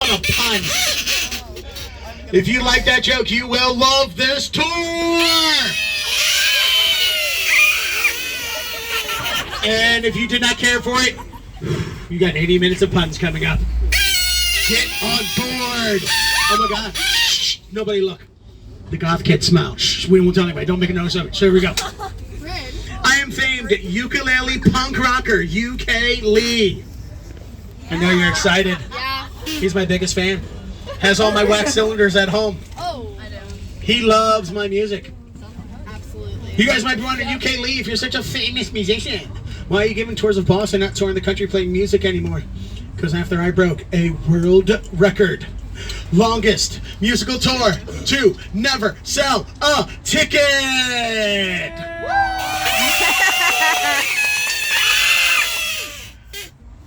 on a pun. If you like that joke, you will love this tour. And if you did not care for it, you got 80 minutes of puns coming up. Get on board. Oh my God. Shh, nobody look. The goth kid smile. Shh, we won't tell anybody. Don't make a notice of it. So here we go. I am famed ukulele punk rocker UK Lee. I know you're excited. Yeah. He's my biggest fan. Has all my wax cylinders at home. Oh, I know. He loves my music. Absolutely. You guys might be wondering, UK Lee, if you're such a famous musician, why are you giving tours of Boston, not touring the country playing music anymore? Because after I broke a world record, longest musical tour to never sell a ticket.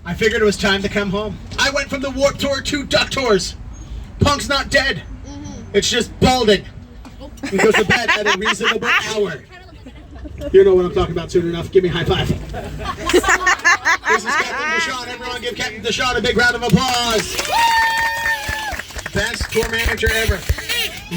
I figured it was time to come home. I went from the Warped Tour to Duck Tours. Punk's not dead. It's just balding. He goes to bed at a reasonable hour. You know what I'm talking about soon enough. Give me a high five. This is Captain Deshawn. Everyone give Captain Deshawn a big round of applause. Best tour manager ever.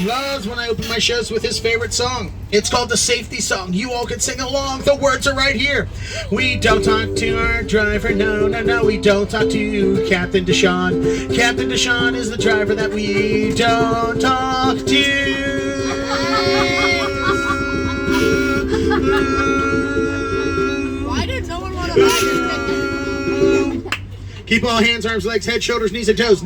Loves when I open my shows with his favorite song. It's called the Safety Song. You all can sing along. The words are right here. We don't talk to our driver. No, no, no. We don't talk to Captain Deshawn. Captain Deshawn is the driver that we don't talk to. Why did no one want to buy this ticket? Keep all hands, arms, legs, head, shoulders, knees, and toes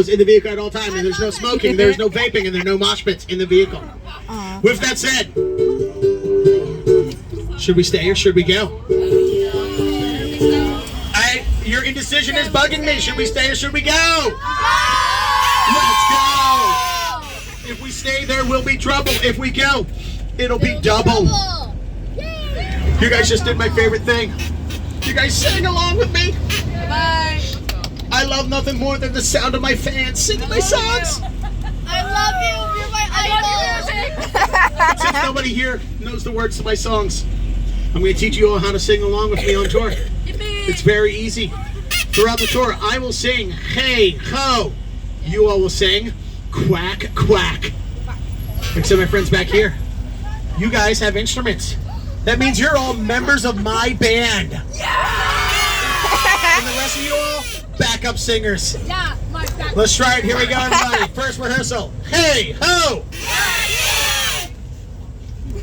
in the vehicle at all times. And there's no smoking, there's no vaping, and there are no mosh pits in the vehicle. With that said, should we stay or should we go? Your indecision is bugging me. Should we stay or should we go? Let's go. If we stay, there will be trouble. If we go, it'll be double. You guys just did my favorite thing. You guys sang along with me. Bye. I love nothing more than the sound of my fans singing my songs. I love you. You're my idol. Since nobody here knows the words to my songs, I'm going to teach you all how to sing along with me on tour. It's very easy. Throughout the tour, I will sing hey ho. You all will sing quack quack. Except my friends back here. You guys have instruments. That means you're all members of my band. And the rest of you all, backup singers. Yeah, my back. Let's try it. Here we go, everybody. First rehearsal. Hey, ho!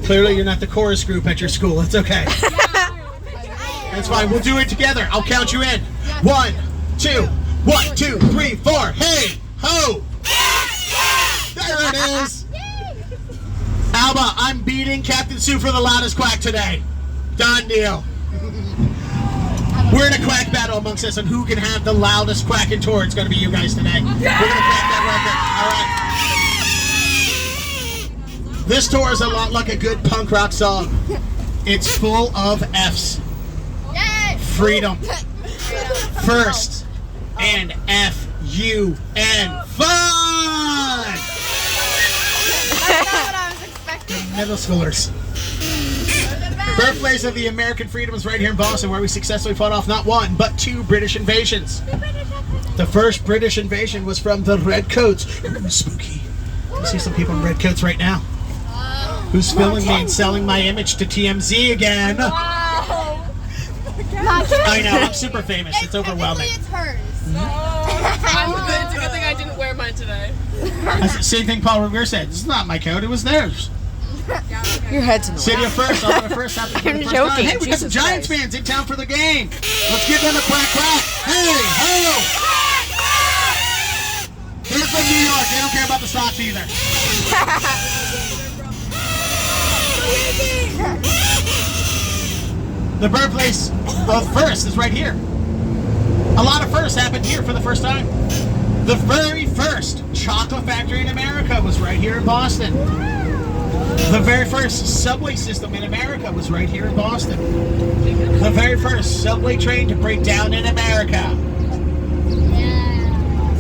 Clearly, you're not the chorus group at your school. It's okay. That's fine. We'll do it together. I'll count you in. 1, 2, 1, 2, 3, 4. Hey, ho! There it is. Alba, I'm beating Captain Sue for the loudest quack today. Done deal. We're in a quack battle amongst us, and who can have the loudest quack in tour? It's going to be you guys today. We're going to crack that record. All right. This tour is a lot like a good punk rock song. It's full of F's. Freedom. First. And F-U-N. Fun! That's not what I was expecting. Middle schoolers. Birthplace of the American freedom is right here in Boston, where we successfully fought off not one, but 2 British invasions. The first British invasion was from the Redcoats. Ooh, spooky. I see some people in redcoats right now. Who's filming me and selling my image to TMZ again? I know, I'm super famous. It's overwhelming. It's hers. It's a good thing I didn't wear mine today. Same thing Paul Revere said. It's not my coat, it was theirs. Your head's in the way. City of First, I'll go first. I'm joking. Hey, we got some Jesus Giants Christ. fans in town for the game. Let's give them a quack quack. Hey, ho! They're from New York. They don't care about the Sox either. The birthplace of First is right here. A lot of firsts happened here for the first time. The very first chocolate factory in America was right here in Boston. The very first subway system in America was right here in Boston. The very first subway train to break down in America.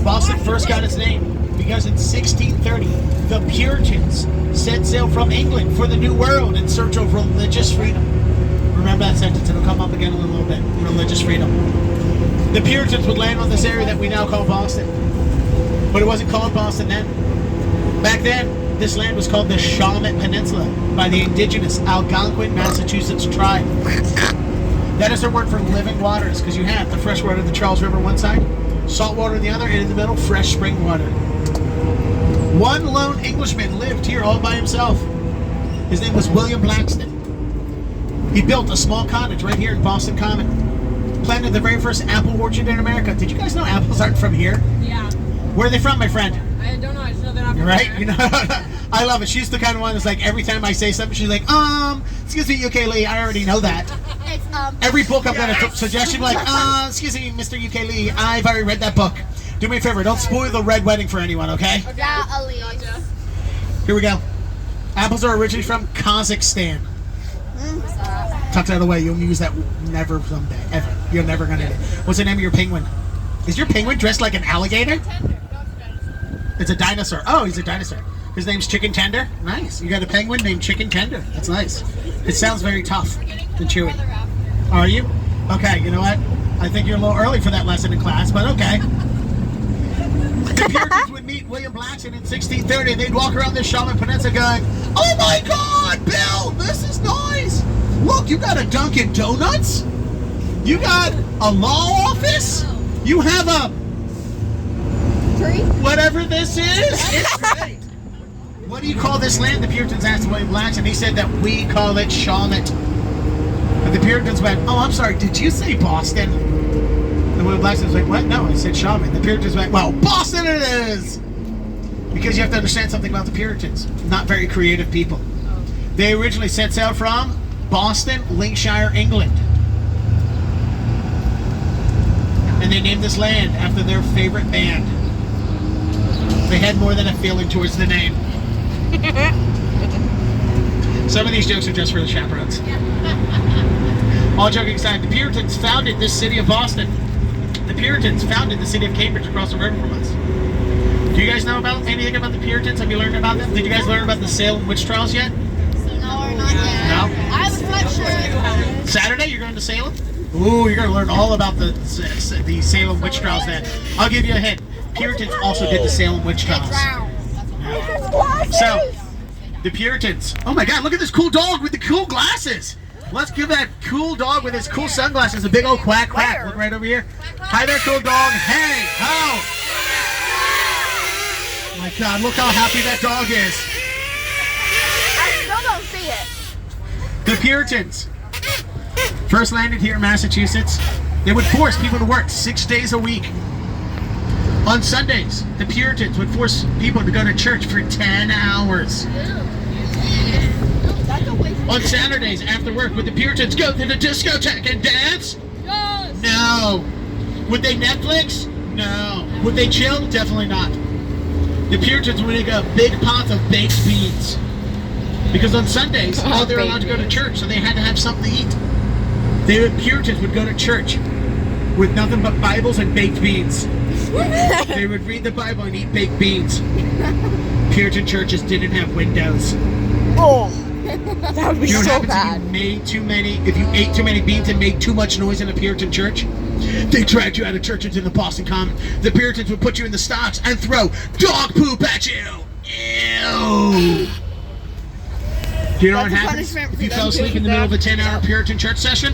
Boston first got its name because in 1630, the Puritans set sail from England for the New World in search of religious freedom. Remember that sentence, it'll come up again in a little bit. Religious freedom. The Puritans would land on this area that we now call Boston. But it wasn't called Boston then. Back then, this land was called the Shawmut Peninsula by the indigenous Algonquin, Massachusetts tribe. That is their word for living waters, because you have the fresh water of the Charles River on one side, salt water on the other, and in the middle, fresh spring water. One lone Englishman lived here all by himself. His name was William Blackston. He built a small cottage right here in Boston Common. Planted the very first apple orchard in America. Did you guys know apples aren't from here? Yeah. Where are they from, my friend? I don't know. I just know they're not from Right? there. You know, I love it. She's the kind of one that's like, every time I say something, she's like, excuse me, UK Lee, I already know that. It's Every book I'm going to suggest, she'll be like, excuse me, Mr. UK Lee, I've already read that book. Do me a favor, don't spoil the red wedding for anyone, okay? yeah, Ali. Gotcha. Here we go. Apples are originally from Kazakhstan. Tuck that away. You'll use that never someday, ever. You're never going to. What's the name of your penguin? Is your penguin dressed like an alligator? It's a dinosaur. Oh, he's a dinosaur. His name's Chicken Tender. Nice. You got a penguin named Chicken Tender. That's nice. It sounds very tough and chewy. Are you? Okay, you know what? I think you're a little early for that lesson in class, but okay. The Puritans would meet William Blackston in 1630, and they'd walk around this Shawmut Peninsula going, "Oh my God, Bill, this is nice. Look, you got a Dunkin' Donuts. You got a law office. You have a whatever this is. It's great. What do you call this land?" The Puritans asked William Blackston. He said that we call it Shawmut. And the Puritans went, "Oh, I'm sorry, did you say Boston?" And William Blackston was like, "What? No, I said Shawmut." The Puritans went, "Well, Boston it is!" Because you have to understand something about the Puritans. Not very creative people. They originally set sail from Boston, Lincolnshire, England. And they named this land after their favorite band. They had more than a feeling towards the name. Some of these jokes are just for the chaperones. All joking aside, the Puritans founded this city of Boston. The Puritans founded the city of Cambridge across the river from us. Do you guys know about anything about the Puritans? Have you learned about them? Did you guys learn about the Salem witch trials yet? No, we're not yet. No? I was not sure. Saturday, you're going to Salem? Ooh, you're going to learn all about the Salem witch trials then. I'll give you a hint. Puritans also did the Salem witch trials. So, the Puritans. Oh my God, look at this cool dog with the cool glasses. Let's give that cool dog with his cool sunglasses a big old quack quack. Look right over here. Hi there, cool dog. Hey, how? Oh my God, look how happy that dog is. I still don't see it. The Puritans first landed here in Massachusetts. They would force people to work 6 days a week. On Sundays, the Puritans would force people to go to church for 10 hours. On Saturdays, after work, would the Puritans go to the discotheque and dance? Yes. No. Would they Netflix? No. Would they chill? Definitely not. The Puritans would make a big pot of baked beans. Because on Sundays, all they were allowed to go to church, so they had to have something to eat. The Puritans would go to church with nothing but Bibles and baked beans. They would read the Bible and eat baked beans. Puritan churches didn't have windows. Oh, that would be You know what so happens bad. if you ate too many beans and made too much noise in a Puritan church? They dragged you out of church into the Boston Common. The Puritans would put you in the stocks and throw dog poop at you. Ew. Do you know what That's a happens punishment if for you them fell asleep too. in the middle of a 10-hour Puritan church session?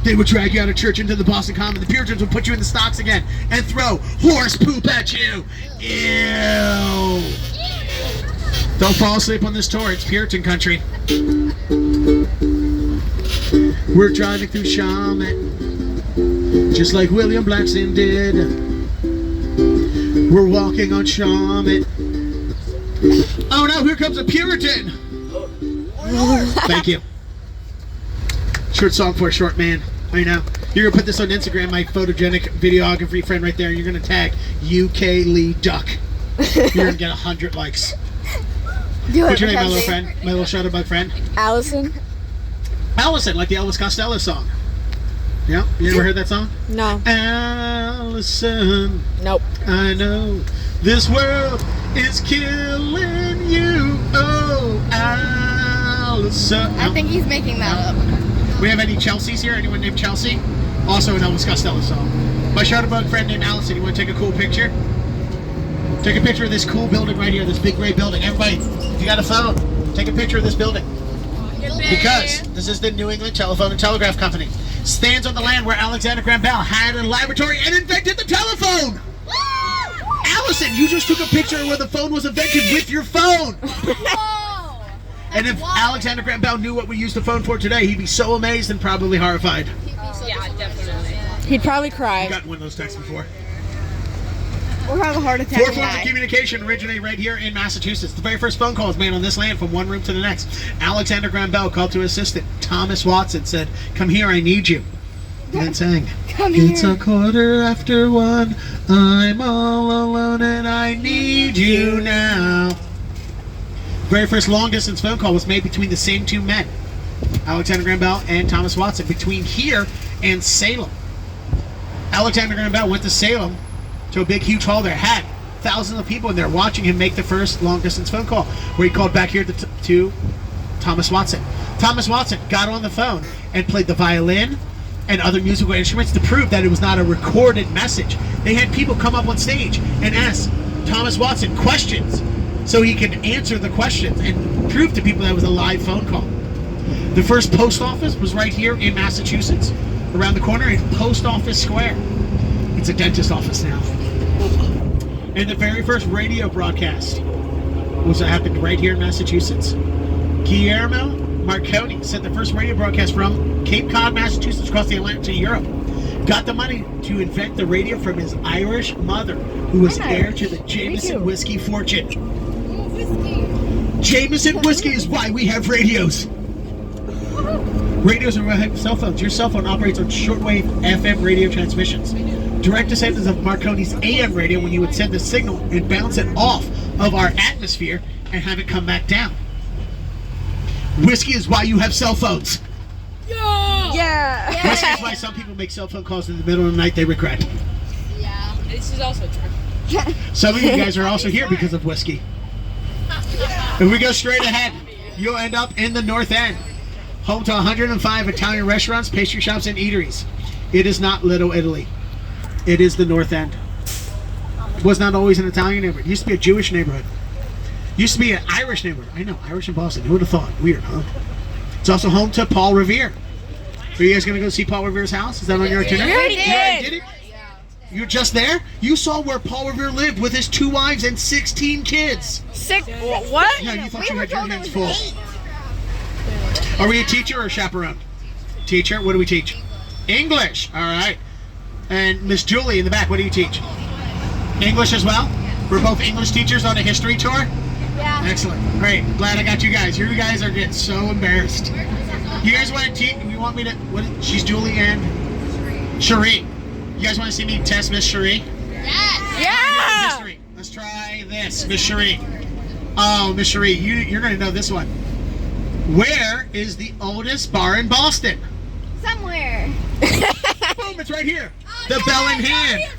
They would drag you out of church into the Boston Common. The Puritans would put you in the stocks again and throw horse poop at you. Ew. Don't fall asleep on this tour. It's Puritan country. We're driving through Shawmut, just like William Blackston did. We're walking on Shawmut. Oh no, here comes a Puritan. Thank you. Short song for a short man. I know. You're going to put this on Instagram, my photogenic videography friend right there. You're going to tag UK Lee Duck. You're going to get 100 likes. What's your name, my little friend? My little shutterbug friend? Allison? Allison, like the Elvis Costello song. Yeah? You ever heard that song? No. Allison, Nope. I know this world is killing you. Oh, Allison. I think he's making that up. We have any Chelseas here? Anyone named Chelsea? Also an Elvis Costello song. My shutterbug friend named Allison. You want to take a cool picture? Take a picture of this cool building right here, this big gray building. Everybody, if you got a phone, take a picture of this building. Because this is the New England Telephone and Telegraph Company. Stands on the land where Alexander Graham Bell had a laboratory and invented the telephone. Allison, you just took a picture where the phone was invented with your phone. Whoa. And if Alexander Graham Bell knew what we use the phone for today, he'd be so amazed and probably horrified. Yeah, definitely. He'd probably I've cry. gotten one of those texts before. Or have a heart attack. Four forms of communication originate right here in Massachusetts. The very first phone call was made on this land from one room to the next. Alexander Graham Bell called to his assistant, Thomas Watson, said, "Come here, I need you." And then sang, "It's a 1:15. I'm all alone and I need you now." Very first long-distance phone call was made between the same two men, Alexander Graham Bell and Thomas Watson, between here and Salem. Alexander Graham Bell went to Salem to a big, huge hall there, had thousands of people in there watching him make the first long-distance phone call, where he called back here to Thomas Watson. Thomas Watson got on the phone and played the violin and other musical instruments to prove that it was not a recorded message. They had people come up on stage and ask Thomas Watson questions so he could answer the questions and prove to people that it was a live phone call. The first post office was right here in Massachusetts, around the corner in Post Office Square. It's a dentist office now. And the very first radio broadcast happened right here in Massachusetts. Guillermo Marconi sent the first radio broadcast from Cape Cod, Massachusetts, across the Atlantic to Europe. Got the money to invent the radio from his Irish mother, who was heir to the Jameson whiskey fortune. Jameson whiskey is why we have radios. Radios are why we have cell phones. Your cell phone operates on shortwave FM radio transmissions. Direct descendants of Marconi's AM radio, when you would send the signal and bounce it off of our atmosphere and have it come back down. Whiskey is why you have cell phones. Yeah. Whiskey is why some people make cell phone calls in the middle of the night they regret. Yeah. This is also true. Some of you guys are also here because of whiskey. If we go straight ahead, you'll end up in the North End, home to 105 Italian restaurants, pastry shops, and eateries. It is not Little Italy. It is the North End. It was not always an Italian neighborhood. It used to be a Jewish neighborhood. It used to be an Irish neighborhood. I know, Irish in Boston. Who would have thought? Weird, huh? It's also home to Paul Revere. Are you guys going to go see Paul Revere's house? Is that on your itinerary? We already You already did. did it? You're just there? You saw where Paul Revere lived with his 2 wives and 16 kids. Sick. What? Yeah, you thought you had your hands full. Are we a teacher or a chaperone? Teacher? What do we teach? English. All right. And Miss Julie in the back, what do you teach? English as well? We're both English teachers on a history tour? Yeah. Excellent. Great. Glad I got you guys. You guys are getting so embarrassed. You guys want to teach? You want me to? What? She's Julie and Cherie. You guys want to see me test Miss Cherie? Yeah. History. Let's try this, Miss Cherie. Oh, Miss Cherie, you're going to know this one. Where is the oldest bar in Boston? Somewhere. Boom, it's right here. The Bell in Hand.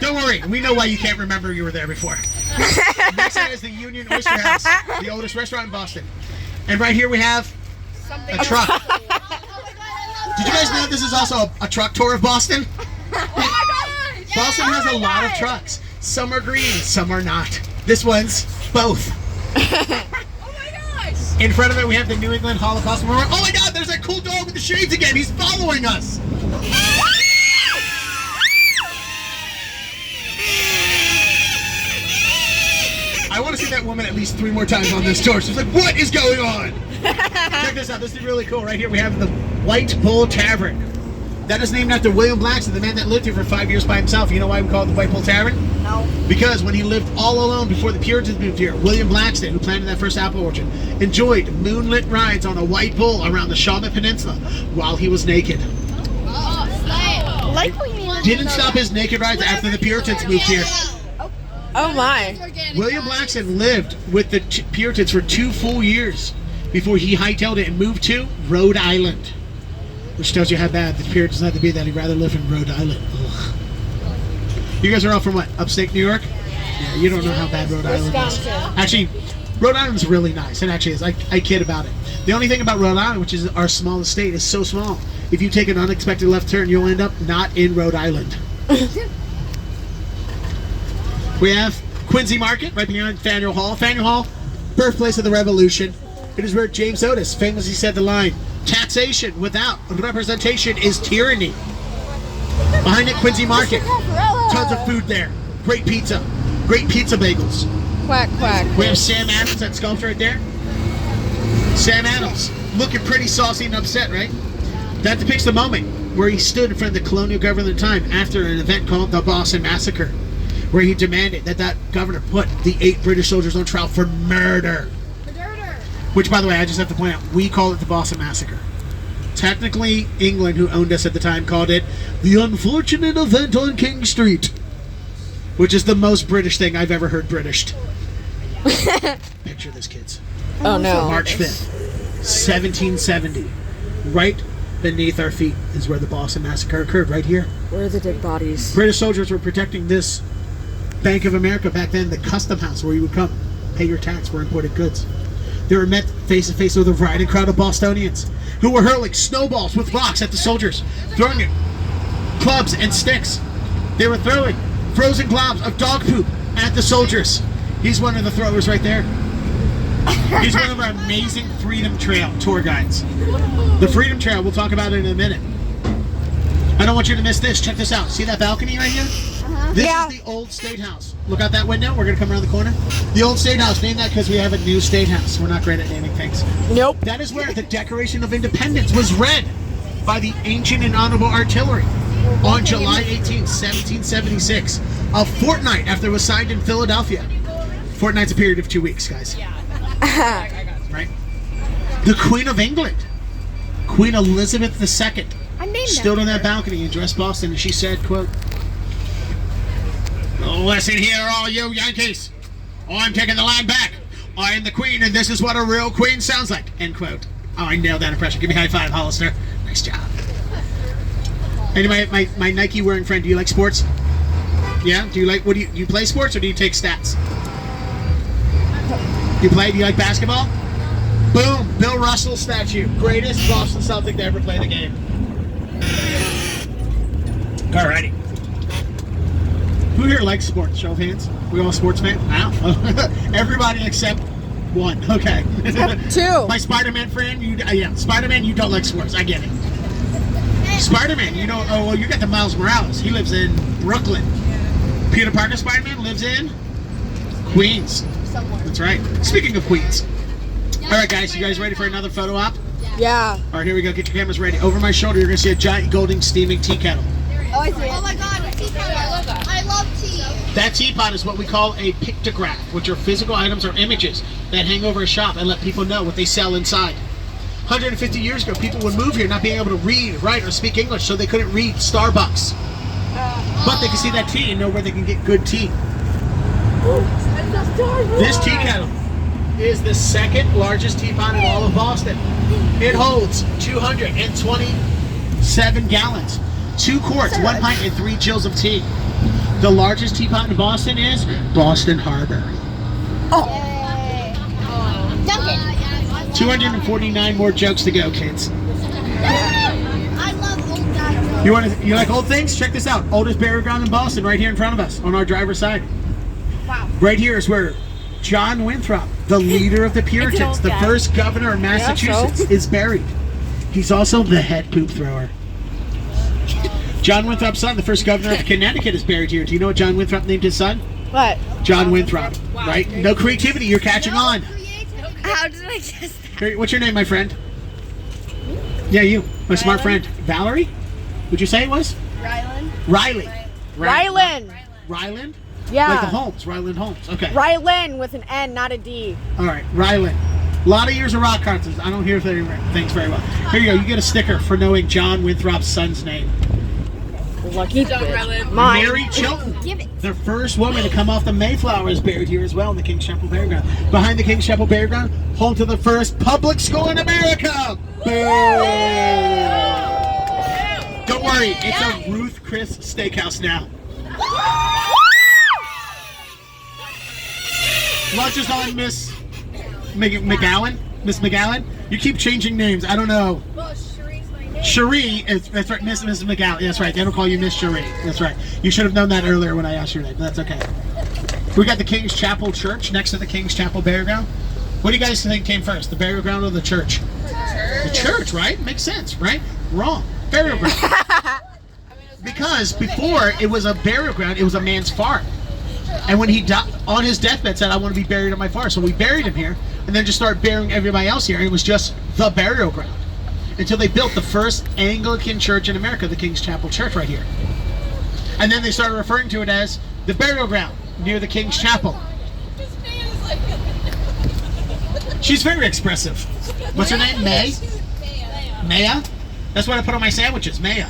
Don't worry, we know why you can't remember you were there before. Next to it is the Union Oyster House, the oldest restaurant in Boston. And right here we have a truck. Did you guys know this is also a truck tour of Boston? Boston has a lot of trucks. Some are green, some are not. This one's both. In front of it, we have the New England Holocaust Memorial. Oh my God, there's that cool dog with the shades again. He's following us. I want to see that woman at least 3 more times on this tour. She's like, what is going on? Check this out. This is really cool. Right here, we have the White Bull Tavern. That is named after William Blackson, the man that lived here for 5 years by himself. You know why we call it the White Bull Tavern? No. Because when he lived all alone before the Puritans moved here, William Blackson, who planted that first apple orchard, enjoyed moonlit rides on a white bull around the Shawmut Peninsula while he was naked. Like we need. Didn't stop his naked rides after the Puritans moved here. Oh my. William Blackson lived with the Puritans for 2 full years before he hightailed it and moved to Rhode Island. Which tells you how bad the Puritans had to be that he'd rather live in Rhode Island. Ugh. You guys are all from what? Upstate New York? Yeah, you don't know how bad Rhode Island is. Actually, Rhode Island's really nice. It actually is. I kid about it. The only thing about Rhode Island, which is our smallest state, is so small. If you take an unexpected left turn, you'll end up not in Rhode Island. We have Quincy Market, right behind Faneuil Hall. Faneuil Hall, birthplace of the Revolution. It is where James Otis famously said the line, "Taxation without representation is tyranny." Behind it, Quincy Market. Tons of food there. Great pizza bagels. Quack, quack. We have Sam Adams, that sculpture right there. Sam Adams, looking pretty saucy and upset, right? That depicts the moment where he stood in front of the colonial government at the time after an event called the Boston Massacre, where he demanded that governor put the 8 British soldiers on trial for murder. Which, by the way, I just have to point out, we call it the Boston Massacre. Technically, England, who owned us at the time, called it the unfortunate event on King Street, which is the most British thing I've ever heard Britished. Picture this, kids. Oh no. March 5th, 1770. Right beneath our feet is where the Boston Massacre occurred, right here. Where are the dead bodies? British soldiers were protecting this Bank of America back then, the custom house where you would come pay your tax for imported goods. They were met face to face with a rioting crowd of Bostonians who were hurling snowballs with rocks at the soldiers, throwing it, clubs and sticks. They were throwing frozen globs of dog poop at the soldiers. He's one of the throwers right there. He's one of our amazing Freedom Trail tour guides. The Freedom Trail, we'll talk about it in a minute. I don't want you to miss this. Check this out. See that balcony right here? This is the old State House. Look out that window. We're going to come around the corner. The old State House. Name that because we have a new State House. We're not great at naming things. Nope. That is where the Declaration of Independence was read by the Ancient and Honorable Artillery on July 18, 1776. A fortnight after it was signed in Philadelphia. Fortnight's a period of 2 weeks, guys. Right? The Queen of England, Queen Elizabeth II, stood on that balcony and addressed Boston, and she said, quote, "Listen here, all you Yankees. I'm taking the land back. I am the Queen, and this is what a real Queen sounds like." End quote. Oh, I nailed that impression. Give me a high five, Hollister. Nice job. And my Nike wearing friend, do you like sports? Yeah? Do you play sports or do you take stats? Do you like basketball? Boom, Bill Russell statue. Greatest Boston Celtic to ever play the game. Alrighty. Who here likes sports? Show of hands. We all sports fans? Wow. Everybody except one. Okay. Two. My Spider-Man friend, Spider-Man, you don't like sports. I get it. Spider-Man, you don't, oh, well, you got the Miles Morales. He lives in Brooklyn. Peter Parker Spider-Man lives in Queens. That's right. Speaking of Queens. All right, guys, you guys ready for another photo op? Yeah. All right, here we go. Get your cameras ready. Over my shoulder, you're going to see a giant golden steaming tea kettle. Oh, I see it. Oh my god, a tea kettle. I love that. I love tea. That teapot is what we call a pictograph, which are physical items or images that hang over a shop and let people know what they sell inside. 150 years ago, people would move here not being able to read, write, or speak English, so they couldn't read Starbucks. But they can see that tea and know where they can get good tea. This tea kettle is the second largest teapot in all of Boston. It holds 227 gallons, 2 quarts, 1 pint, and 3 jills of tea. The largest teapot in Boston is Boston Harbor. Duncan. 249 more jokes to go, kids. I love old guys. You like old things? Check this out. Oldest burial ground in Boston, right here in front of us, on our driver's side. Wow. Right here is where John Winthrop, the leader of the Puritans, the first governor of Massachusetts, is buried. He's also the head poop thrower. John Winthrop's son, the first governor of Connecticut, is buried here. Do you know what John Winthrop named his son? What? John Winthrop. Right? No creativity. You're catching on. How did I guess that? What's your name, my friend? Yeah, you. My smart friend. Valerie? Would you say it was? Riley. Rylan. Ryland? Yeah. Like the Holmes. Ryland Holmes. Okay. Rylan with an N, not a D. All right. Ryland. A lot of years of rock concerts. I don't hear things very well. Here you go. You get a sticker for knowing John Winthrop's son's name. Lucky bitch. Mine. Mary Chilton, the first woman to come off the Mayflower, is buried here as well in the King's Chapel Burial Ground. Behind the King's Chapel Burial Ground, home to the first public school in America. Boom! Don't worry, it's a Ruth Chris Steakhouse now. Lunch is on, Miss McGowan. Miss McGowan, you keep changing names. I don't know. Cherie, that's right, Miss McGowan. That's right. They don't call you Miss Cherie. That's right. You should have known that earlier when I asked your name. That's okay. We got the King's Chapel Church next to the King's Chapel burial ground. What do you guys think came first, the burial ground or the church? The church, right? Makes sense, right? Wrong. Burial ground. Because before it was a burial ground, it was a man's farm. And when he died on his deathbed, said, "I want to be buried on my farm." So we buried him here, and then just started burying everybody else here. And it was just the burial ground until they built the first Anglican church in America, the King's Chapel Church, right here. And then they started referring to it as the burial ground near the King's Chapel. She's very expressive. What's her name? May? Maya? That's what I put on my sandwiches, Maya.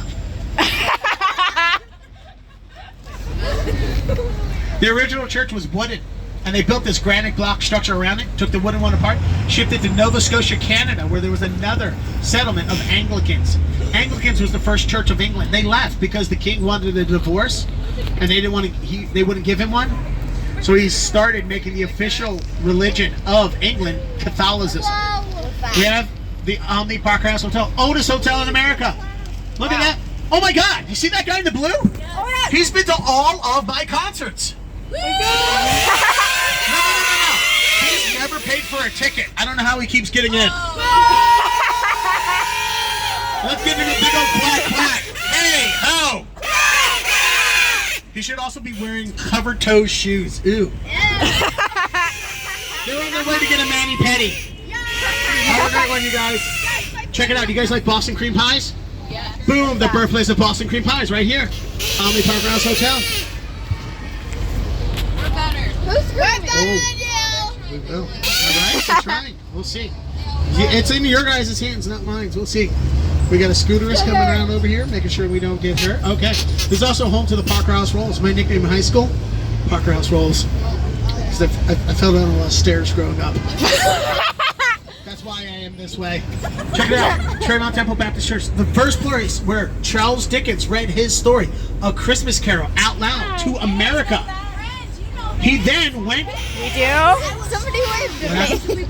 The original church was wooden, and they built this granite block structure around it, took the wooden one apart, shipped it to Nova Scotia, Canada, where there was another settlement of Anglicans. Anglicans was the first church of England. They left because the king wanted a divorce, and they didn't want to. They wouldn't give him one. So he started making the official religion of England Catholicism. We have the Omni Parker House Hotel, oldest hotel in America. Look at that! Oh my God! You see that guy in the blue? He's been to all of my concerts. No. He's never paid for a ticket. I don't know how he keeps getting in. Let's give him a big old clap, clap. Hey, ho! He should also be wearing covered-toe shoes. Ooh. They're on their way to get a mani-pedi. Have a great one, you guys. Check it out. You guys like Boston cream pies? Yeah. Boom, the birthplace of Boston cream pies right here. Omni Parker House Hotel. We're better. Who's better than you? We will. All right, we're trying. We'll see. It's in your guys' hands, not mine. We'll see. We got a scooterist coming around over here, making sure we don't get hurt. Okay. This is also home to the Parker House Rolls. My nickname in high school, Parker House Rolls. Because I fell down a lot of stairs growing up. That's why I am this way. Check it out. Tremont Temple Baptist Church. The first place where Charles Dickens read his story, A Christmas Carol, out loud to America. He then went. We do? Somebody waved at me.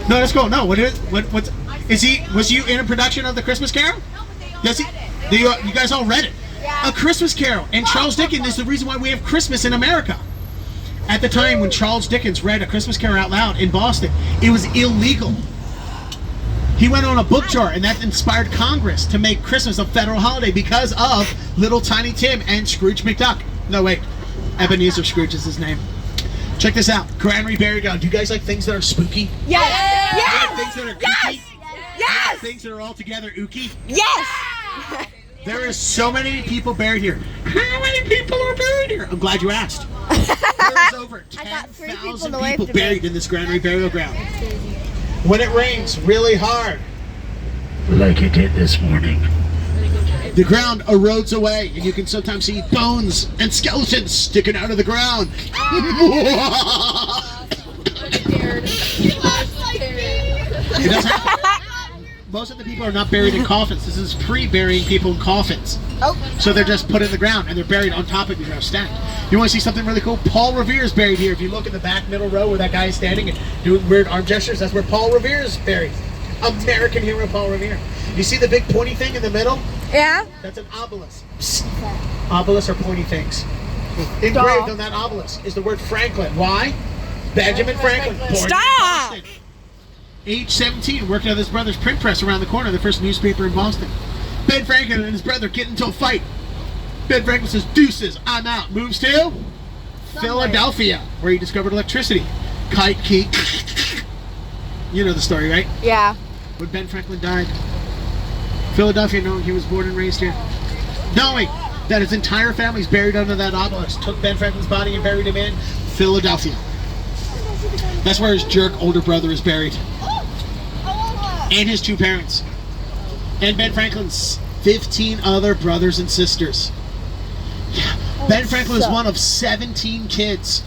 No, let's go. No, what's is he? Was you in a production of the Christmas Carol? Yes, he. You guys all read it. Yeah. A Christmas Carol, and Charles Dickens is the reason why we have Christmas in America. At the time when Charles Dickens read A Christmas Carol out loud in Boston, it was illegal. He went on a book tour, and that inspired Congress to make Christmas a federal holiday because of Little Tiny Tim and Scrooge McDuck. No, wait. Ebenezer Scrooge is his name. Check this out. Granary Burial Ground. Do you guys like things that are spooky? Yes! You like Yes! things that are Yes! kooky? Yes! Things that are all together ooky? Yes! There is so many people buried here. How many people are buried here? I'm glad you asked. There's over got 3 people 10,000 to wave people to me. buried in this Granary Burial Ground. When it rains really hard, like it did this morning, the ground erodes away, and you can sometimes see bones and skeletons sticking out of the ground. It does happen. Most of the people are not buried in coffins. This is pre-burying people in coffins. Oh. So they're just put in the ground, and they're buried on top of each other, stacked. You want to see something really cool? Paul Revere is buried here. If you look in the back middle row where that guy is standing and doing weird arm gestures, that's where Paul Revere is buried. American hero Paul Revere. You see the big pointy thing in the middle? Yeah? That's an obelisk. Psst. Obelisks are pointy things. Engraved on that obelisk is the word Franklin. Why? Benjamin Franklin. Born in Stop! Boston. Age 17, working at his brother's print press around the corner, the first newspaper in Boston. Ben Franklin and his brother get into a fight. Ben Franklin says, "Deuces, I'm out." Moves to Philadelphia, where he discovered electricity. Kite key. You know the story, right? Yeah. When Ben Franklin died, Philadelphia, knowing he was born and raised here, knowing that his entire family's buried under that obelisk, took Ben Franklin's body and buried him in Philadelphia. That's where his jerk older brother is buried. And his 2 parents. And Ben Franklin's 15 other brothers and sisters. Yeah. Ben Franklin is one of 17 kids.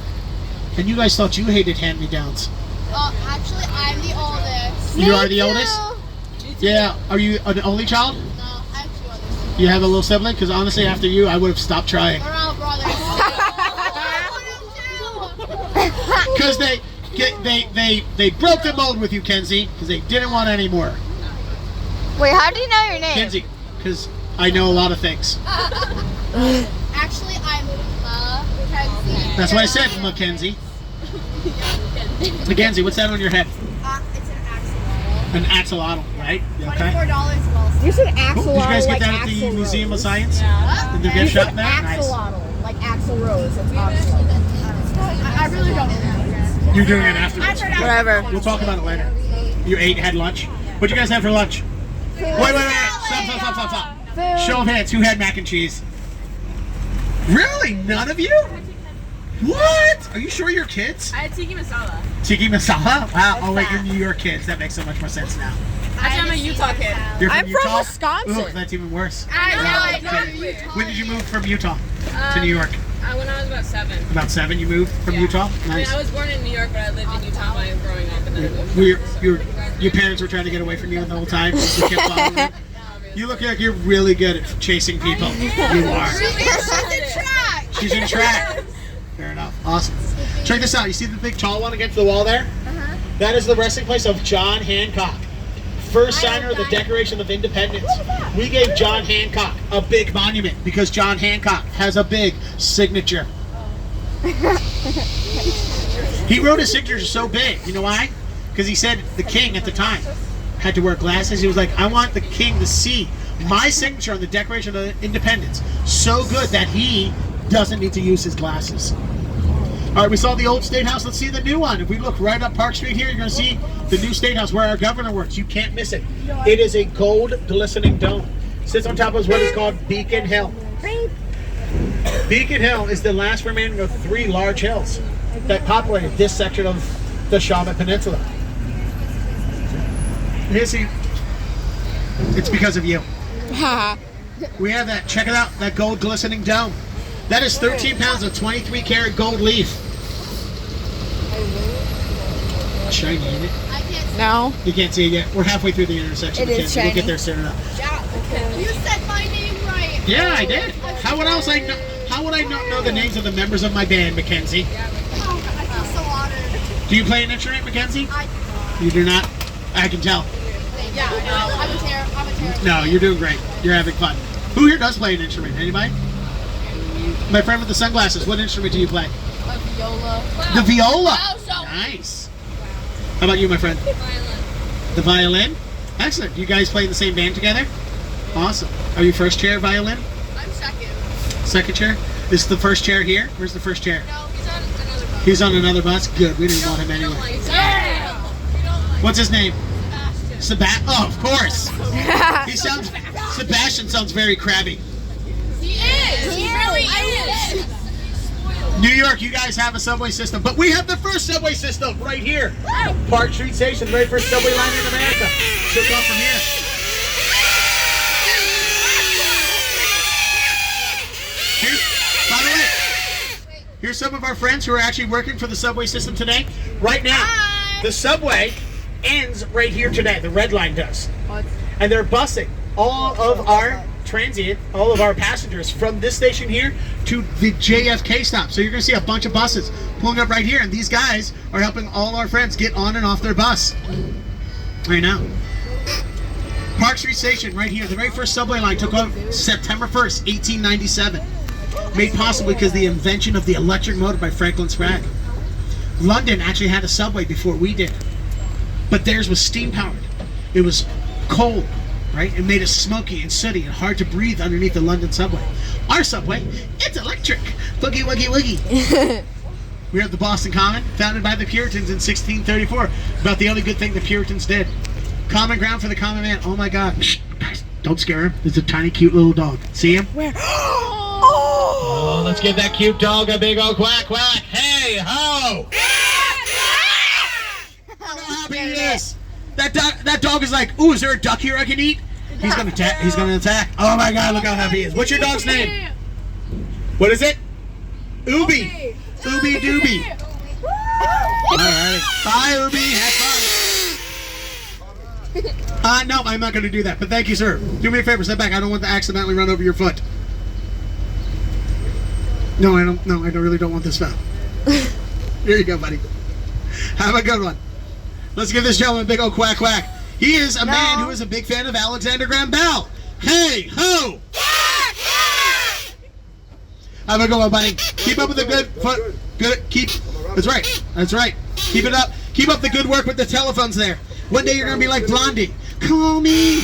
And you guys thought you hated hand-me-downs. Actually, I'm the oldest. You are the oldest? Yeah. Are you an only child? No, I have 2 others. You have a little sibling? Because honestly, after you, I would have stopped trying. We're all brothers. Because they broke the mold with you, Kenzie, because they didn't want any more. Wait, how do you know your name? Kenzie, because I know a lot of things. Actually, I'm Mackenzie. That's what I said, Mackenzie. Mackenzie, what's that on your head? It's an axolotl. An axolotl, right? You okay? $24 well. You said Cool. axolotl. Did you guys get like that at Axl the Museum of Rose. Science? Yeah. In the You gift shop said there? Nice. axolotl, like Axl Rose. It's axolotl. I really don't know. You're doing it afterwards. Whatever. We'll talk about it later. You ate, had lunch. What'd you guys have for lunch? Wait. Stop. Food. Show of hands. Who had mac and cheese? Really? None of you? What? Are you sure you're kids? I had tiki masala. Tiki masala? Wow. Oh, wait, that? you're New York kids. That makes so much more sense now. Actually, I'm a Utah kid. You're I'm from Utah? Wisconsin. Ooh, that's even worse. I know. Okay. When did you move from Utah to New York? When I was about 7. About 7 you moved from Yeah. Utah? I mean, Nice. I was born in New York, but I lived in Utah while I was growing up, and then I moved. Your parents were trying to get away from you the whole time. You kept following them. You look like you're really good at chasing people. You are. She's in track. Fair enough. Awesome. Check this out. You see the big tall one against the wall there? That is the resting place of John Hancock, first signer of the Declaration of Independence. We gave John Hancock a big monument because John Hancock has a big signature. He wrote his signature so big. You know why? Because he said the king at the time had to wear glasses. He was like, I want the king to see my signature on the Declaration of Independence so good that he doesn't need to use his glasses. All right, we saw the old State House. Let's see the new one. If we look right up Park Street here, you're going to see the new State House where our governor works. You can't miss it. It is a gold glistening dome. Sits on top of what is called Beacon Hill. Beacon Hill is the last remaining of 3 large hills that populated this section of the Shawmut Peninsula. Missy, it's because of you. We have that. Check it out. That gold glistening dome. That is 13 pounds of 23 karat gold leaf. Should I need it? No. You can't see it yet. We're halfway through the intersection. It is We'll get shiny. there soon enough. You said my name right. Yeah, I did. How would else I know? How would I not know the names of the members of my band, Mackenzie? Oh, I feel so honored. Do you play an instrument, Mackenzie? I You do not. I can tell. Yeah, I'm a terror. No, you're doing great. You're having fun. Who here does play an instrument? Anybody? My friend with the sunglasses. What instrument do you play? A viola. The viola. Wow, so Nice. How about you, my friend? The violin? Excellent. You guys play in the same band together? Awesome. Are you first chair violin? I'm second. Second chair? This is the first chair here? Where's the first chair? No, he's on another boat. He's on another bus? Good. We didn't want him anyway. What's his name? Sebastian. Oh, of course. He sounds. Sebastian sounds very crabby. He is. He really is. New York, you guys have a subway system, but we have the first subway system right here. Park Street Station, the very first subway line in America. Took off from here. By the way, here's some of our friends who are actually working for the subway system today. Right now, Hi. the subway ends right here today. The red line does. And they're busing all of our transient, all of our passengers from this station here to the JFK stop. So you're going to see a bunch of buses pulling up right here, and these guys are helping all our friends get on and off their bus right now. Park Street Station right here. The very first subway line took off September 1st, 1897. Made possible because of the invention of the electric motor by Franklin Sprague. London actually had a subway before we did, but theirs was steam powered. It was cold, right? It made us smoky and sooty and hard to breathe underneath the London subway. Our subway, it's electric. Boogie, woogie, woogie. We have the Boston Common, founded by the Puritans in 1634. About the only good thing the Puritans did. Common ground for the common man. Oh my God. Shh, guys, don't scare him. There's a tiny, cute little dog. See him? Where? Oh, let's give that cute dog a big old quack, quack. Hey, ho! Look how happy he is. That dog is like, ooh, is there a duck here I can eat? He's gonna attack. He's gonna attack. Oh my God, look how happy he is. What's your dog's name? What is it? Ubi. Ubi Doobie. All right. Bye, Ubi. Have fun. No, I'm not gonna do that. But thank you, sir. Do me a favor, step back. I don't want to accidentally run over your foot. No, I don't. No, I really don't want this foul. Here you go, buddy. Have a good one. Let's give this gentleman a big old quack quack. He is a man who is a big fan of Alexander Graham Bell. Hey, ho! Have a good one, buddy. Keep up with the good foot. That's right. That's right. Keep it up. Keep up the good work with the telephones there. One day you're gonna be like Blondie. Call me.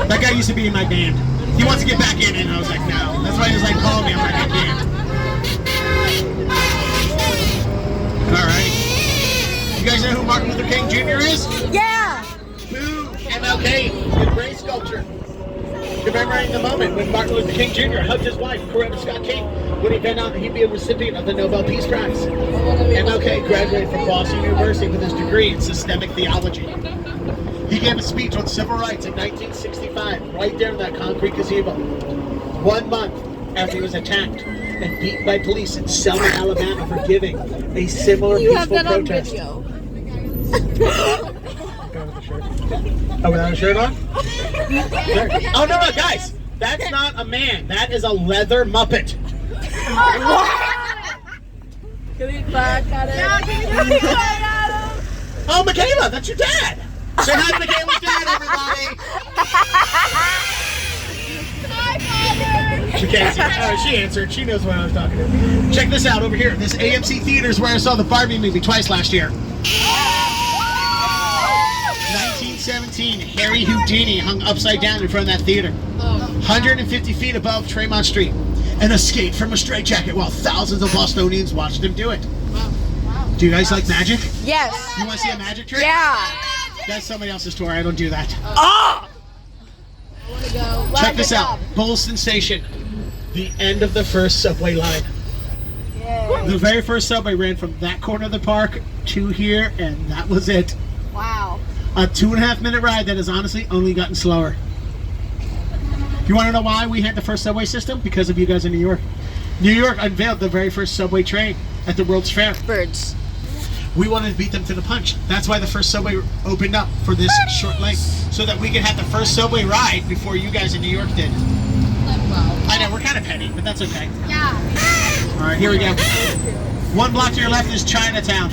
That guy used to be in my band. He wants to get back in it, and I was like, no. That's why he was like, call me. I'm like, I can't. All right. You guys know who Martin Luther King Jr. is? Yeah. Who? MLK, the gray sculpture. Commemorating the moment when Martin Luther King Jr. hugged his wife, Coretta Scott King, when he found out he'd be a recipient of the Nobel Peace Prize. MLK graduated from Boston University with his degree in systemic theology. He gave a speech on civil rights in 1965, right there in that concrete gazebo. 1 month after he was attacked and beaten by police in Selma, Alabama for giving a similar peaceful protest. Oh, without a shirt on? Oh, no, guys. That's not a man. That is a leather Muppet. Oh, Michaela, that's your dad. Say hi to Michaela's dad, everybody. She can't see. Oh, she answered. She knows what I was talking to. Check this out over here. This AMC Theater is where I saw the Barbie movie twice last year. 1917, Harry Houdini hung upside down in front of that theater. 150 feet above Tremont Street. And escaped from a straitjacket while thousands of Bostonians watched him do it. Do you guys like magic? Yes. You want to see a magic trick? Yeah. That's somebody else's tour. I don't do that. Oh! Check this out. Bolston Station. The end of the first subway line. Yeah. The very first subway ran from that corner of the park to here, and that was it. Wow. A 2.5 minute ride that has honestly only gotten slower. You want to know why we had the first subway system? Because of you guys in New York. New York unveiled the very first subway train at the World's Fair. Birds. We wanted to beat them to the punch. That's why the first subway opened up for this short length, so that we could have the first subway ride before you guys in New York did. I know, we're kind of petty, but that's okay. Yeah. All right, here we go. 1 block to your left is Chinatown.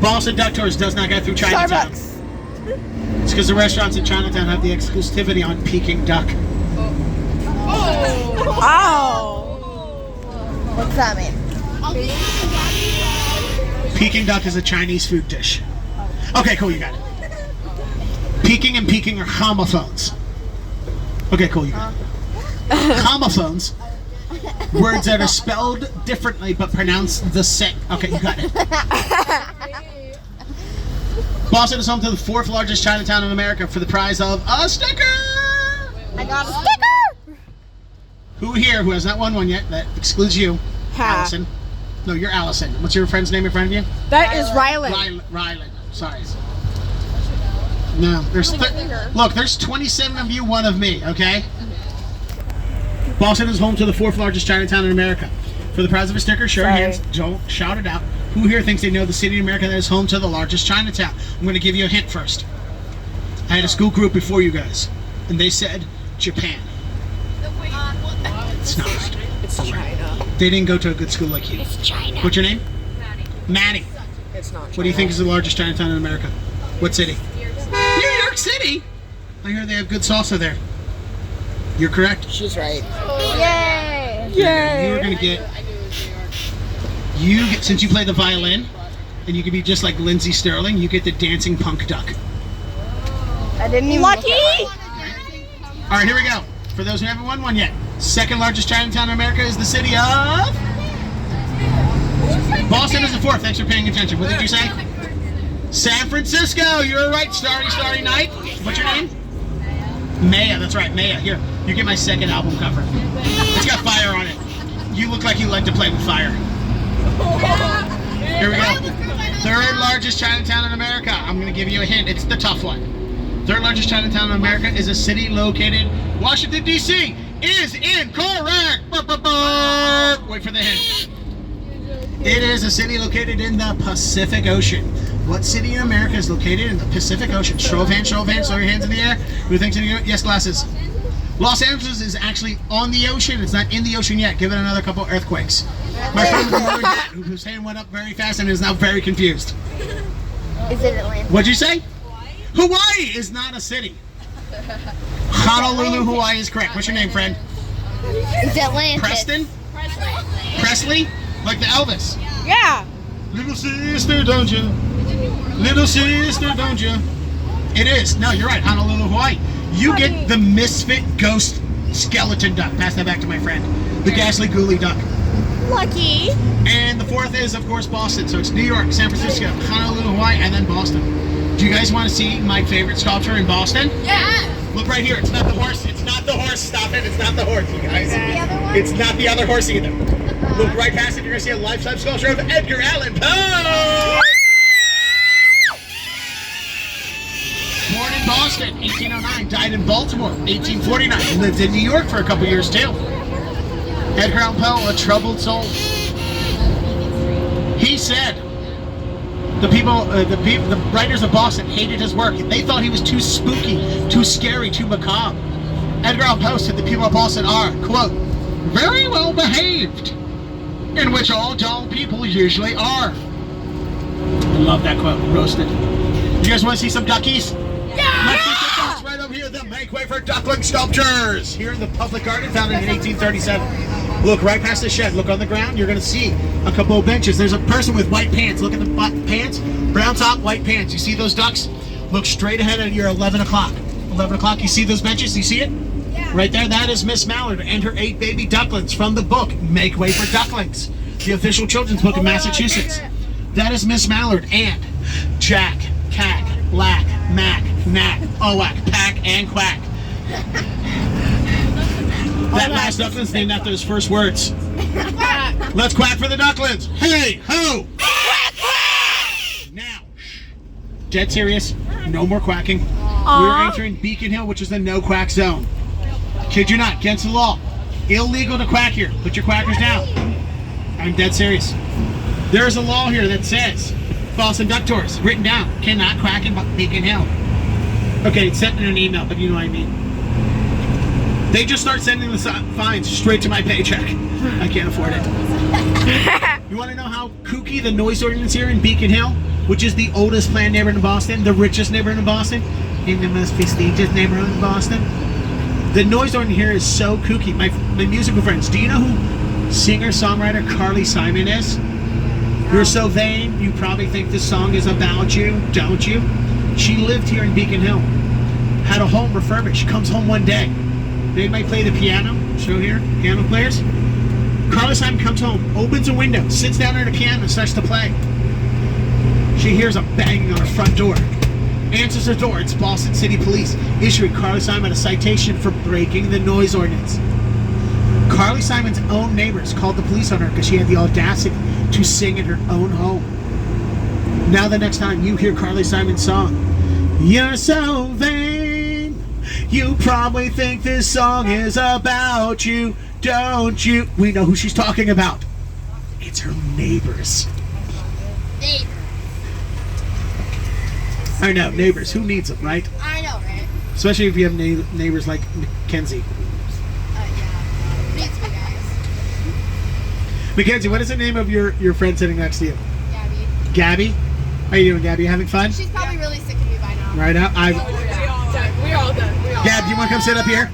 Boston Duck Tours does not go through Chinatown. Starbucks. It's because the restaurants in Chinatown have the exclusivity on Peking duck. Oh. What's that mean? Peking duck is a Chinese food dish. Okay, cool, you got it. Peking and Peking are homophones. Okay, cool, you got it. Homophones, words that are spelled differently but pronounced the same. Okay, you got it. Boston is home to the 4th largest Chinatown in America for the prize of a sticker. I got a sticker. Who here who has not won one yet? That excludes you, Ha. Allison. No, you're Allison. What's your friend's name in front of you? That is Rylan. Rylan. Sorry. No, look, there's 27 of you, 1 of me, okay? Boston is home to the 4th largest Chinatown in America. For the prize of a sticker, show your hands, don't shout it out. Who here thinks they know the city in America that is home to the largest Chinatown? I'm going to give you a hint first. I had a school group before you guys, and they said Japan. It's not. It's China. They didn't go to a good school like you. It's China. What's your name? Maddie. It's not China. What do you think is the largest Chinatown in America? What city? New York City. I hear they have good salsa there. You're correct. She's right. Yay. You're gonna get. Since you play the violin, and you can be just like Lindsey Sterling, you get the dancing punk duck. I didn't even Lucky. All right, here we go. For those who haven't won one yet, 2nd largest Chinatown in America is the city of Boston is the 4th. Thanks for paying attention. What did you say? San Francisco. You're right. Starry night. What's your name? Maya. That's right, Maya. Here, you get my 2nd album cover. It's got fire on it. You look like you like to play with fire. Here we go. 3rd largest Chinatown in America. I'm going to give you a hint. It's the tough one. 3rd largest Chinatown in America is a city located. Washington, D.C. is incorrect. Wait for the hint. It is a city located in the Pacific Ocean. What city in America is located in the Pacific Ocean? Show of hands, show your hands in the air. Who thinks in the air? Yes, glasses. Los Angeles is actually on the ocean. It's not in the ocean yet. Give it another couple earthquakes. My friend whose hand went up very fast and is now very confused. Is it Atlanta? What'd you say? Hawaii is not a city. Honolulu, Hawaii is correct. What's your name, friend? Is it Atlantis? Preston? Presley? Like the Elvis. Yeah. Little sister, don't you? Little sister, don't you? It is. No, you're right. Honolulu, Hawaii. You get the misfit ghost skeleton duck. Pass that back to my friend. The ghastly ghoulie duck. Lucky. And the fourth is, of course, Boston. So it's New York, San Francisco, Honolulu, Hawaii, and then Boston. Do you guys want to see my favorite sculpture in Boston? Yeah. Look right here. It's not the horse. It's not the horse. Stop it. It's not the horse, you guys. It's not the other horse either. Look right past it. You're going to see a life-size sculpture of Edgar Allan Poe. Born in Boston, 1809. Died in Baltimore, 1849. Lived in New York for a couple years, too. Edgar Allan Poe, a troubled soul. He said the writers of Boston hated his work. They thought he was too spooky, too scary, too macabre. Edgar Allan Poe said the people of Boston are, quote, very well behaved, in which all dull people usually are. I love that quote. Roasted. You guys want to see some duckies? Yeah! Let's see some ducks right over here. The Make Way for Duckling Sculptures. Here in the public garden, founded in 1837. Look right past the shed. Look on the ground. You're going to see a couple of benches. There's a person with white pants. Look at the pants. Brown top, white pants. You see those ducks? Look straight ahead at your 11 o'clock. 11 o'clock, you see those benches? You see it? Yeah. Right there, that is Miss Mallard and her 8 baby ducklings from the book, Make Way for Ducklings, the official children's book in Massachusetts. That is Miss Mallard and Jack, Cack, Lack, Mac, Knack, Owack, Pack, and Quack. That last duckling's named after his first words. Let's quack for the ducklings. Hey, ho! Quack, quack! Now, dead serious, no more quacking. We're entering Beacon Hill, which is the no quack zone. Kid you not, against the law. Illegal to quack here. Put your quackers down. I'm dead serious. There is a law here that says Boston Duck Tours, written down, cannot quack in Beacon Hill. Okay, it's sent in an email, but you know what I mean. They just start sending the fines straight to my paycheck. I can't afford it. You want to know how kooky the noise ordinance here in Beacon Hill, which is the oldest planned neighborhood in Boston, the richest neighborhood in Boston, and the most prestigious neighborhood in Boston? The noise ordinance here is so kooky. My musical friends, do you know who singer-songwriter Carly Simon is? You're so vain, you probably think this song is about you, don't you? She lived here in Beacon Hill, had a home refurbished, comes home one day. They might play the piano, show here, piano players. Carly Simon comes home, opens a window, sits down at a piano, and starts to play. She hears a banging on her front door. Answers her door, it's Boston City Police, issuing Carly Simon a citation for breaking the noise ordinance. Carly Simon's own neighbors called the police on her because she had the audacity to sing in her own home. Now the next time you hear Carly Simon's song, you're so vain, you probably think this song is about you, don't you? We know who she's talking about. It's her neighbors. I know, neighbors. Who needs them, right? I know, right? Especially if you have neighbors like Mackenzie. Yeah. Needs me, guys. Mackenzie, what is the name of your friend sitting next to you? Gabby. Gabby? How you doing, Gabby? You having fun? She's probably really sick of me by now. Right now? We're all done. Gab, do you want to come sit up here?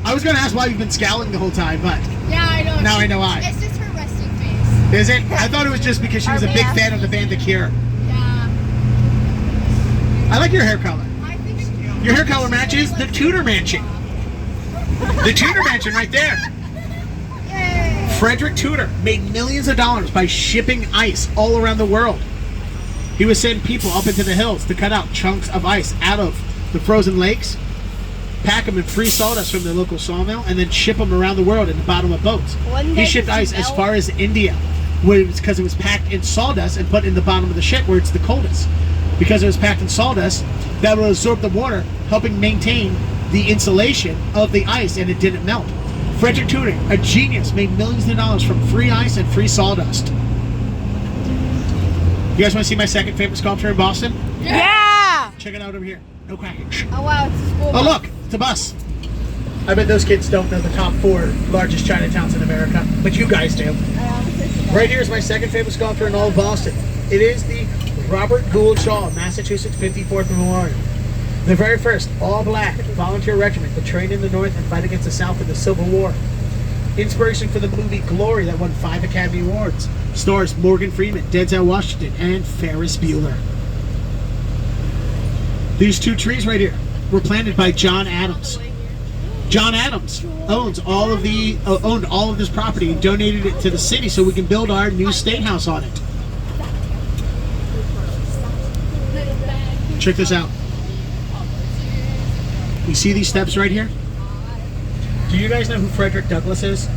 I was going to ask why you've been scowling the whole time, but Yeah, I know. now I know why. It's just her resting face. Is it? I thought it was just because she was a big fan of the band The Cure. Yeah. I like your hair color. I think she Your hair color matches the Tudor Mansion. The Tudor Mansion right there. Yay. Frederick Tudor made millions of dollars by shipping ice all around the world. He would send people up into the hills to cut out chunks of ice out of the frozen lakes, pack them in free sawdust from the local sawmill, and then ship them around the world in the bottom of boats. He shipped ice as far as India, because it was packed in sawdust and put in the bottom of the ship where it's the coldest. Because it was packed in sawdust, that would absorb the water, helping maintain the insulation of the ice, and it didn't melt. Frederick Tudor, a genius, made millions of dollars from free ice and free sawdust. You guys want to see my second favorite sculpture in Boston? Yeah! Check it out over here. No quacking. Oh, wow, it's a school Oh, bus. look, it's a bus. I bet those kids don't know the top 4 largest Chinatowns in America, but you guys do. Right here is my second favorite sculpture in all of Boston. It is the Robert Gould Shaw, Massachusetts 54th Memorial. The very first all-black volunteer regiment that trained in the North and fight against the South in the Civil War. Inspiration for the movie Glory that won 5 Academy Awards. Stars Morgan Freeman, Denzel Washington, and Ferris Bueller. These 2 trees right here were planted by John Adams. John Adams owned all of this property and donated it to the city so we can build our new state house on it. Check this out. You see these steps right here? Do you guys know who Frederick Douglass is?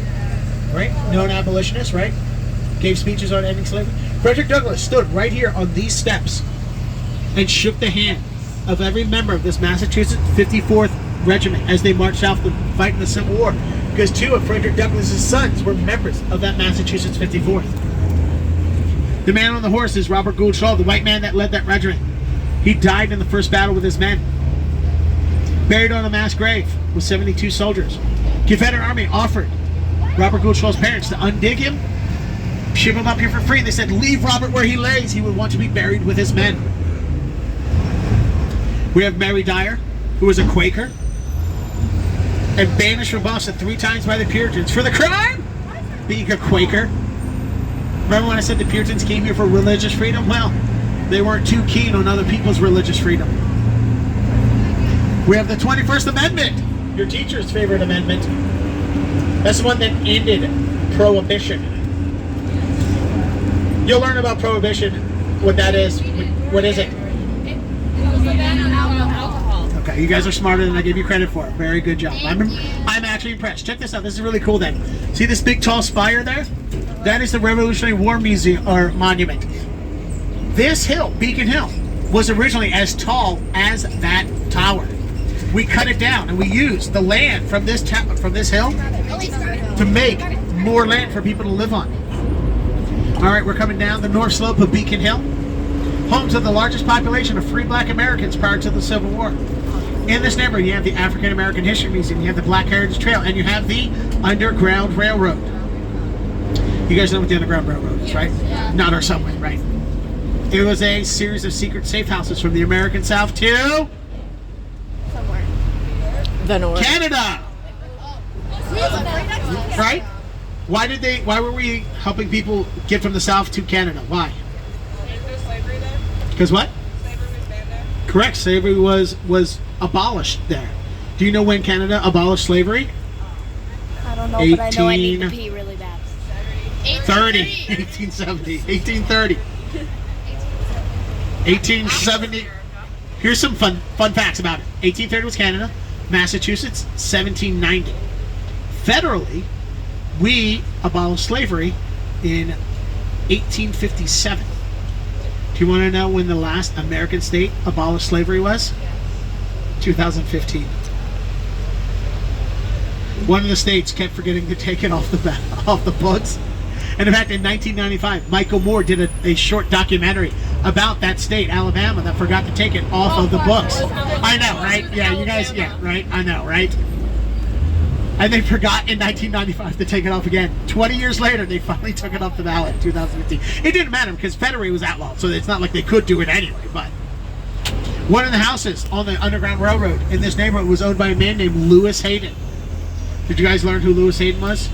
Right? Known abolitionist, right? Gave speeches on ending slavery. Frederick Douglass stood right here on these steps and shook the hand of every member of this Massachusetts 54th Regiment as they marched out to fight in the Civil War, because 2 of Frederick Douglass's sons were members of that Massachusetts 54th. The man on the horse is Robert Gould Shaw, the white man that led that regiment. He died in the first battle with his men. Buried on a mass grave with 72 soldiers. Confederate Army offered Robert Gould Shaw's parents to undig him, ship him up here for free. They said, leave Robert where he lays. He would want to be buried with his men. We have Mary Dyer, who was a Quaker, and banished from Boston 3 times by the Puritans for the crime being a Quaker. Remember when I said the Puritans came here for religious freedom? Well, they weren't too keen on other people's religious freedom. We have the 21st Amendment, your teacher's favorite amendment. That's the one that ended prohibition. You'll learn about prohibition, what that is. What is it? Okay, you guys are smarter than I give you credit for. Very good job. I'm actually impressed. Check this out. This is really cool then. See this big tall spire there? That is the Revolutionary War Museum or monument. This hill, Beacon Hill, was originally as tall as that tower. We cut it down and we used the land from this hill to make more land for people to live on. All right, we're coming down the north slope of Beacon Hill, home to the largest population of free black Americans prior to the Civil War. In this neighborhood, you have the African American History Museum, you have the Black Heritage Trail, and you have the Underground Railroad. You guys know what the Underground Railroad is, right? Not our subway, right? It was a series of secret safe houses from the American South to The North. Canada. Right? Why were we helping people get from the South to Canada? Why? Because what? Slavery was banned there. Correct. Slavery was abolished there. Do you know when Canada abolished slavery? I don't know, but I know I need to pee really bad. 1870. 1830. 1870. Here's some fun facts about it. 1830 was Canada. Massachusetts, 1790. Federally, we abolished slavery in 1857. Do you want to know when the last American state abolished slavery was? 2015. One of the states kept forgetting to take it off the books. And in fact, in 1995, Michael Moore did a short documentary about that state, Alabama, that forgot to take it off of the books. I know, right? Yeah, you guys, yeah, right? I know, right? And they forgot in 1995 to take it off again. 20 years later, they finally took it off the ballot in 2015. It didn't matter because Federally was outlawed, so it's not like they could do it anyway, but one of the houses on the Underground Railroad in this neighborhood was owned by a man named Lewis Hayden. Did you guys learn who Lewis Hayden was?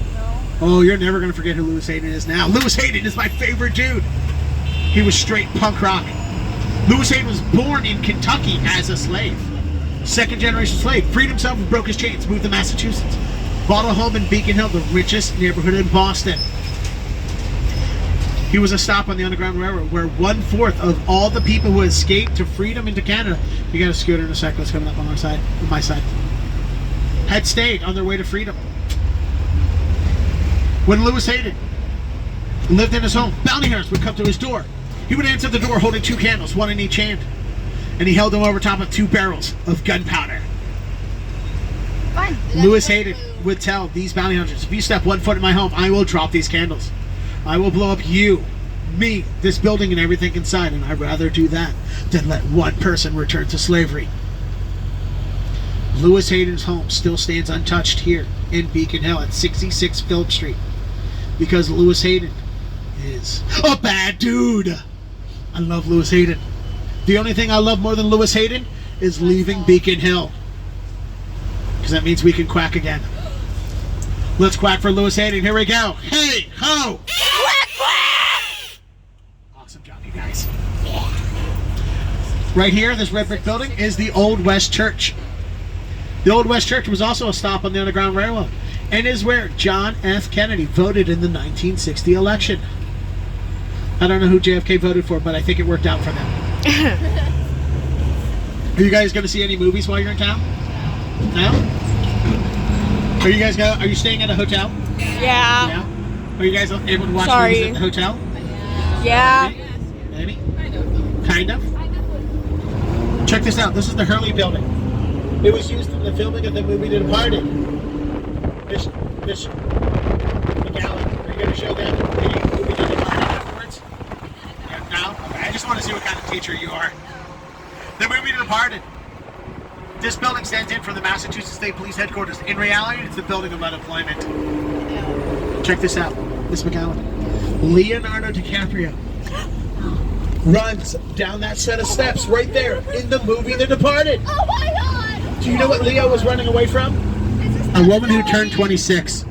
Oh, you're never going to forget who Lewis Hayden is now. Lewis Hayden is my favorite dude. He was straight punk rock. Lewis Hayden was born in Kentucky as a slave. Second generation slave. Freed himself and broke his chains. Moved to Massachusetts. Bought a home in Beacon Hill, the richest neighborhood in Boston. He was a stop on the Underground Railroad where 1/4 of all the people who escaped to freedom into Canada, you got a scooter in a sec that's coming up on our side, on my side, had stayed on their way to freedom. When Lewis Hayden lived in his home, bounty hunters would come to his door. He would answer the door holding 2 candles, one in each hand, and he held them over top of 2 barrels of gunpowder. Lewis Hayden would tell these bounty hunters, if you step 1 foot in my home, I will drop these candles. I will blow up you, me, this building and everything inside, and I'd rather do that than let one person return to slavery. Lewis Hayden's home still stands untouched here in Beacon Hill at 66 Phillip Street because Lewis Hayden is a bad dude. I love Lewis Hayden. The only thing I love more than Lewis Hayden is leaving Beacon Hill because that means we can quack again. Let's quack for Lewis Hayden. Here we go. Hey, ho! Quack, quack! Awesome job, you guys. Right here, this red brick building is the Old West Church. The Old West Church was also a stop on the Underground Railroad and is where John F. Kennedy voted in the 1960 election. I don't know who JFK voted for, but I think it worked out for them. Are you guys going to see any movies while you're in town? No? Are you staying at a hotel? Yeah. Are you guys able to watch movies at the hotel? Yeah. Maybe? Kind of. Check this out. This is the Hurley building. It was used in the filming of the movie The Departed. Miss McGowan, are you going to show them the movie The Departed afterwards? Yeah, no? Okay, I just want to see what kind of teacher you are. The movie The Departed. This building stands in for the Massachusetts State Police Headquarters. In reality, it's the building of unemployment. Check this out. Miss McGowan. Leonardo DiCaprio runs down that set of steps right there in the movie The Departed. Oh my god! Do you know what Leo was running away from? A woman who turned 26.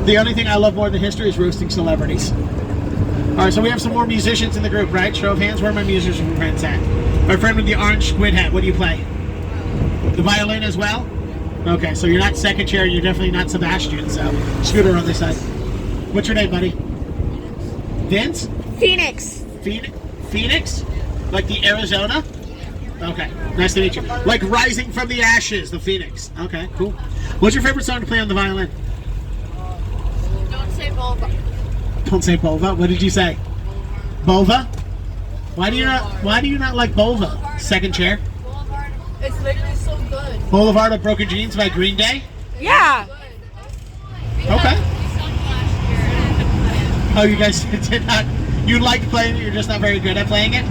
The only thing I love more than history is roasting celebrities. Alright, so we have some more musicians in the group, right? Show of hands, where are my musician friends at? My friend with the orange squid hat, what do you play? The violin as well? Okay, so you're not second chair, you're definitely not Sebastian, so Scooter on this side. What's your name, buddy? Vince? Phoenix. Phoenix? Like the Arizona? Okay, nice to meet you. Like Rising from the Ashes, the Phoenix. Okay, cool. What's your favorite song to play on the violin? Don't say vulva. Don't say Bova. What did you say? Bova? Why do you not like Bova? Second chair? Boulevard. It's literally so good. Boulevard of Broken Dreams by Green Day? Yeah. Okay. Oh, you guys did not. You liked playing it, you're just not very good at playing it?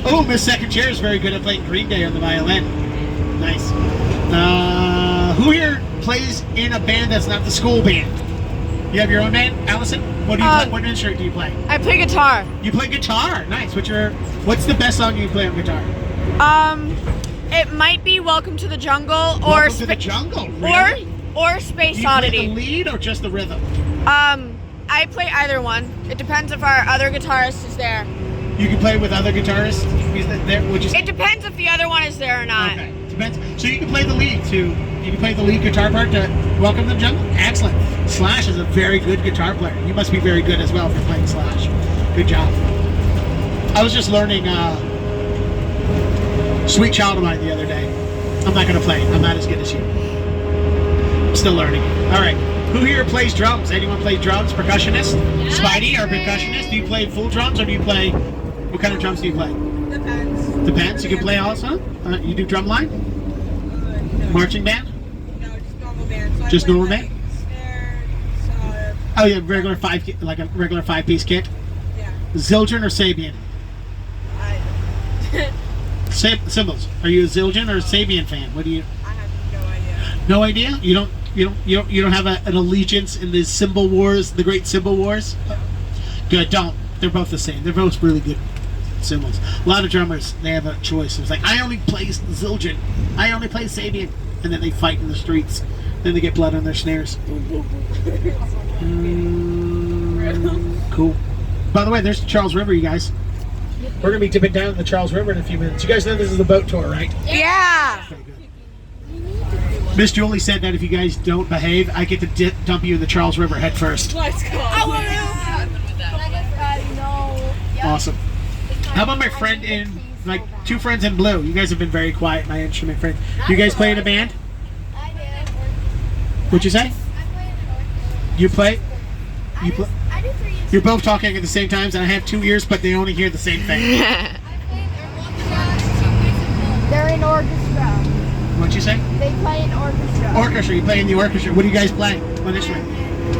Oh, Miss Second Chair is very good at playing Green Day on the violin. Nice. Who here plays in a band that's not the school band? You have your own band, Allison? What do you play? What instrument do you play? I play guitar. You play guitar. Nice. What's the best song you play on guitar? It might be Welcome to the Jungle Welcome to the Jungle. Really? or Space Do you Oddity. play the lead or just the rhythm? I play either one. It depends if our other guitarist is there. You can play with other guitarists? Is that there? It depends if the other one is there or not. Okay. Depends. So you can play the lead too. You can play the lead guitar part to Welcome to the Jungle? Excellent. Slash is a very good guitar player. You must be very good as well for playing Slash. Good job. I was just learning Sweet Child of Mine the other day. I'm not going to play it. I'm not as good as you. I'm still learning. All right. Who here plays drums? Anyone play drums? Percussionist? Yes. Spidey, our percussionist? Do you play full drums or do you play... What kind of drums do you play? Depends. Depends. You can play also? You do drum line? Marching band? No, just normal band. So Just I play, normal like, band? snare, Oh yeah, regular like a regular 5-piece kit? yeah. Zildjian or Sabian? Cymbals. Are you a Zildjian or a Sabian fan? What do you... I have no idea. No idea? You don't have an allegiance in the cymbal wars, the great cymbal wars? Good, don't. They're both the same. They're both really good cymbals. A lot of drummers, they have a choice. It's like, I only play Zildjian. I only play Sabian. And then they fight in the streets. Then they get blood on their snares. Cool. By the way, there's the Charles River, you guys. We're going to be dipping down in the Charles River in a few minutes. You guys know this is a boat tour, right? Yeah. Okay, good. Miss Julie said that if you guys don't behave, I get to dump you in the Charles River head first. Let's go. I want to. Awesome. How about my friend in, like, two friends in blue? You guys have been very quiet, my instrument friend. Do you guys play in a band? I did. What'd you say? I play in an orchestra. You play? You play? I do 3 years. You're both talking at the same times, and I have 2 ears, but they only hear the same thing. I play in orchestra. They're in orchestra. What'd you say? They play in orchestra. Orchestra. You play in the orchestra. What do you guys play? What instrument?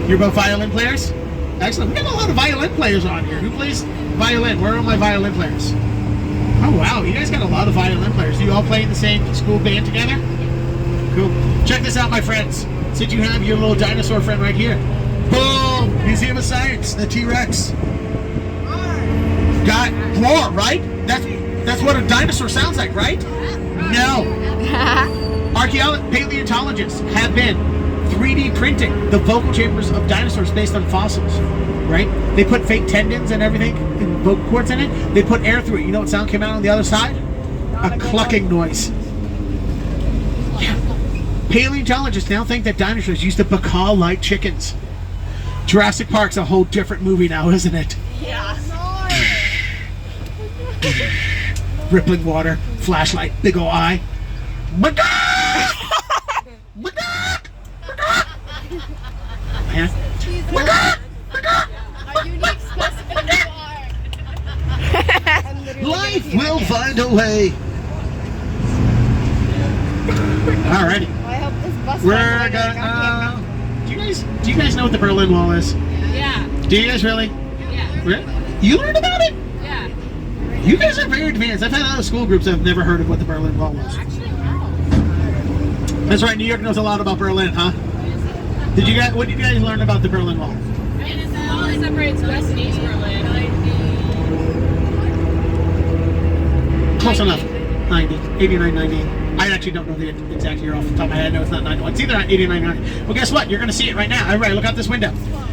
You're both violin players? Excellent. We got a lot of violin players on here. Who plays violin? Where are my violin players? Oh, wow. You guys got a lot of violin players. Do you all play in the same school band together? Cool. Check this out, my friends. Since you have your little dinosaur friend right here. Boom! Museum of Science, the T-Rex. Got roar, right? That's what a dinosaur sounds like, right? No. Paleontologists have been 3D printing the vocal chambers of dinosaurs based on fossils, right? They put fake tendons and everything, and vocal cords in it. They put air through it. You know what sound came out on the other side? A clucking noise. Yeah. Paleontologists now think that dinosaurs used to bacaw like chickens. Jurassic Park's a whole different movie now, isn't it? Yeah. Rippling water, flashlight, big ol' eye. A unique specimen you are. Life will find a way. Alrighty. Well, I hope this bus We're gonna. Do you guys know what the Berlin Wall is? Yeah. Do you guys really? Yeah. Really? You learned about it? Yeah. You guys are very advanced. I've had other school groups that have never heard of what the Berlin Wall was. Actually, no. That's right. New York knows a lot about Berlin, huh? What did you guys learn about the Berlin Wall? It separates West and East Berlin. Close enough. 90. 89, 90. I actually don't know the exact year off the top of my head. No, it's not 91. It's either 89 or 90. Well, guess what? You're going to see it right now. Everybody, look out this window.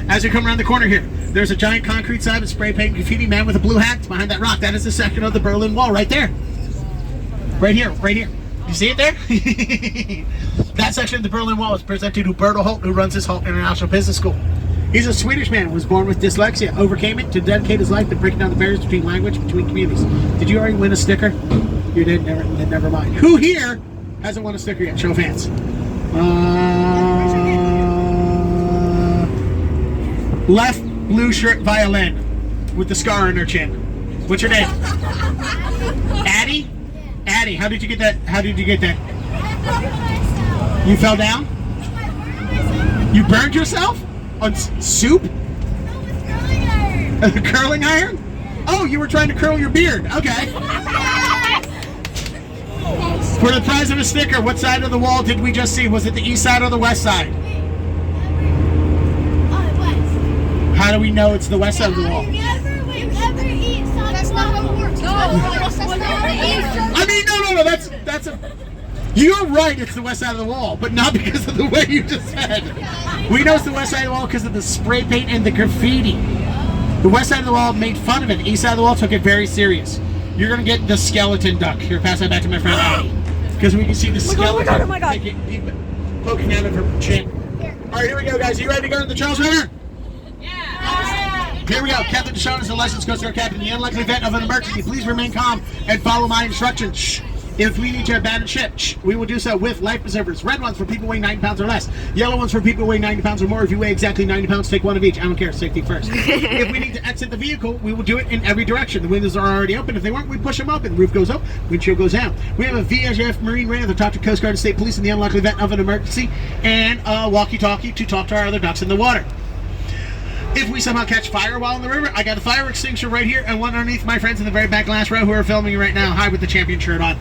As you come around the corner here, there's a giant concrete slab with spray paint graffiti man with a blue hat. It's behind that rock. That is the section of the Berlin Wall right there. Right here. Right here. You see it there? That section of the Berlin Wall is presented to Bertel Holt, who runs this Holt International Business School. He's a Swedish man who was born with dyslexia, overcame it to dedicate his life to breaking down the barriers between language, between communities. Did you already win a sticker? You did? Never mind. Who here hasn't won a sticker yet? Show of hands. Left blue shirt violin with the scar on her chin. What's your name? Addie? Addie, how did you get that? You fell down? You burned yourself? On soup? A curling iron? Oh, you were trying to curl your beard. Okay. For the prize of a sticker, what side of the wall did we just see? Was it the east side or the west side? How do we know it's the west side of the wall? That's not how it works. I mean, no, that's a... You're right, it's the west side of the wall, but not because of the way you just said. We know it's the west side of the wall because of the spray paint and the graffiti. The west side of the wall made fun of it. The east side of the wall took it very serious. You're going to get the skeleton duck. Here, pass that back to my friend Addie. Because we can see the skeleton oh my God. poking out of her chin. All right, here we go, guys. Are you ready to go to the Charles River? Here we go. Captain Deshawn is the licensed Coast Guard captain. In the unlikely event of an emergency, please remain calm and follow my instructions. Shh. If we need to abandon ship, we will do so with life preservers. Red ones for people weighing 90 pounds or less. Yellow ones for people weighing 90 pounds or more. If you weigh exactly 90 pounds, take one of each. I don't care. Safety first. If we need to exit the vehicle, we will do it in every direction. The windows are already open. If they weren't, we push them open. The roof goes up, windshield goes down. We have a VHF Marine radar to talk to Coast Guard and State Police in the unlikely event of an emergency, and a walkie-talkie to talk to our other ducks in the water. If we somehow catch fire while in the river, I got a fire extinguisher right here and one underneath my friends in the very back last row who are filming right now. Hi, with the champion shirt on.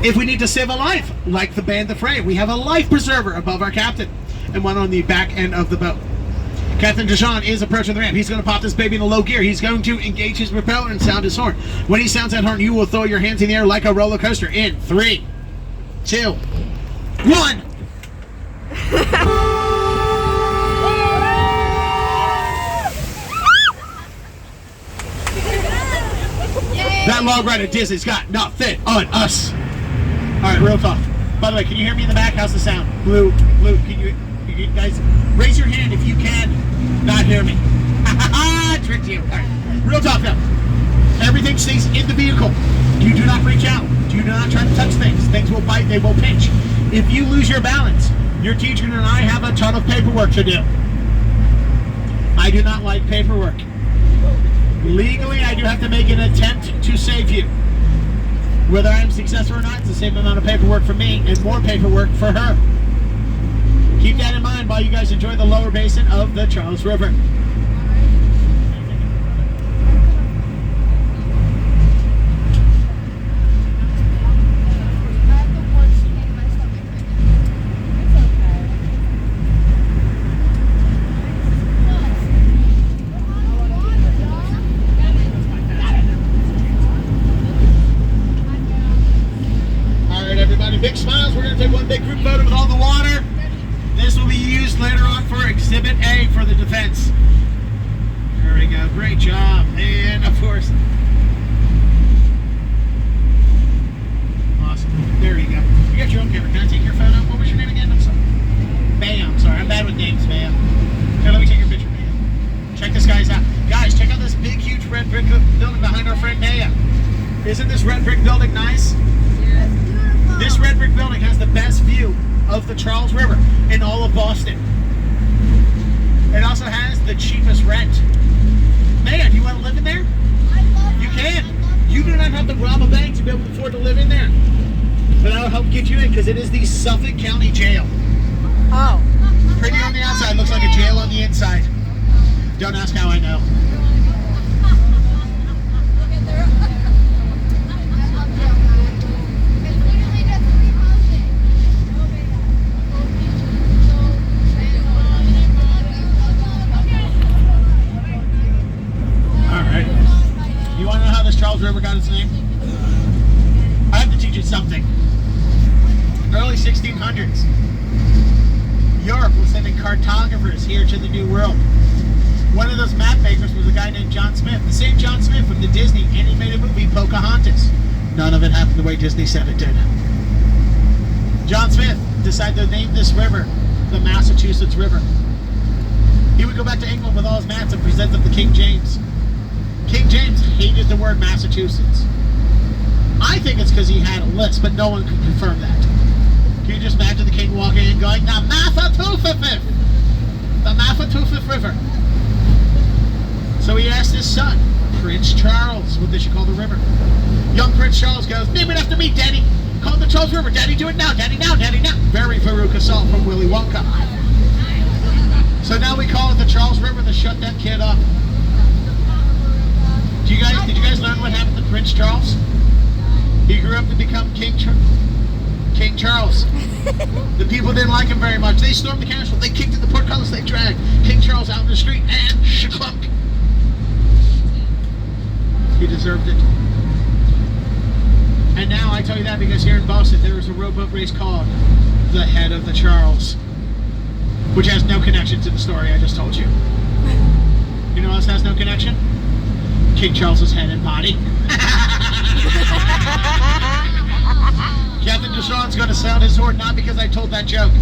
If we need to save a life, like the band The Fray, we have a life preserver above our captain and one on the back end of the boat. Captain Deshawn is approaching the ramp. He's going to pop this baby in a low gear. He's going to engage his propeller and sound his horn. When he sounds that horn, you will throw your hands in the air like a roller coaster in 3, 2, 1. That log ride at Disney's got nothing on us. All right, real talk. By the way, can you hear me in the back? How's the sound? Blue, can you guys raise your hand if you can not hear me? Tricked you. All right, real talk now. Everything stays in the vehicle. You do not reach out. You do not try to touch things. Things will bite, they will pinch. If you lose your balance, your teacher and I have a ton of paperwork to do. I do not like paperwork. Legally, I do have to make an attempt to save you. Whether I am successful or not, it's the same amount of paperwork for me and more paperwork for her. Keep that in mind while you guys enjoy the lower basin of the Charles River. Big smiles. We're Isn't this red brick building nice? This red brick building has the best view of the Charles River in all of Boston. It also has the cheapest rent. Man, you want to live in there? You can. You do not have to rob a bank to be able to afford to live in there. But I'll help get you in because it is the Suffolk County Jail. Oh. Pretty on the outside, looks like a jail on the inside. Don't ask how I know. Alright. You want to know how this Charles River got its name? I have to teach you something. Early 1600s. Europe was sending cartographers here to the New World. One of those map makers was a guy named John Smith. The same John Smith from the Disney animated movie Pocahontas. None of it happened the way Disney said it did. John Smith decided to name this river the Massachusetts River. He would go back to England with all his maps and present them to King James. King James hated the word Massachusetts. I think it's because he had a list, but no one could confirm that. Can you just imagine the king walking in going, the Massachusetts! The Massachusetts River. So he asked his son, Prince Charles, what they should call the river. Young Prince Charles goes, name it after me, Daddy. Call it the Charles River. Daddy, do it now. Daddy, now. Daddy, now. Very Veruca Salt from Willy Wonka. So now we call it the Charles River to shut that kid up. Did you guys learn what happened to Prince Charles? He grew up to become King Charles. The people didn't like him very much. They stormed the castle. They kicked in the portcullis. They dragged King Charles out in the street and shaklunk. He deserved it. And now I tell you that because here in Boston there is a rowboat race called the Head of the Charles, which has no connection to the story I just told you. You know what else has no connection? King Charles's head and body. Captain Deshawn's going to sound his horn, not because I told that joke,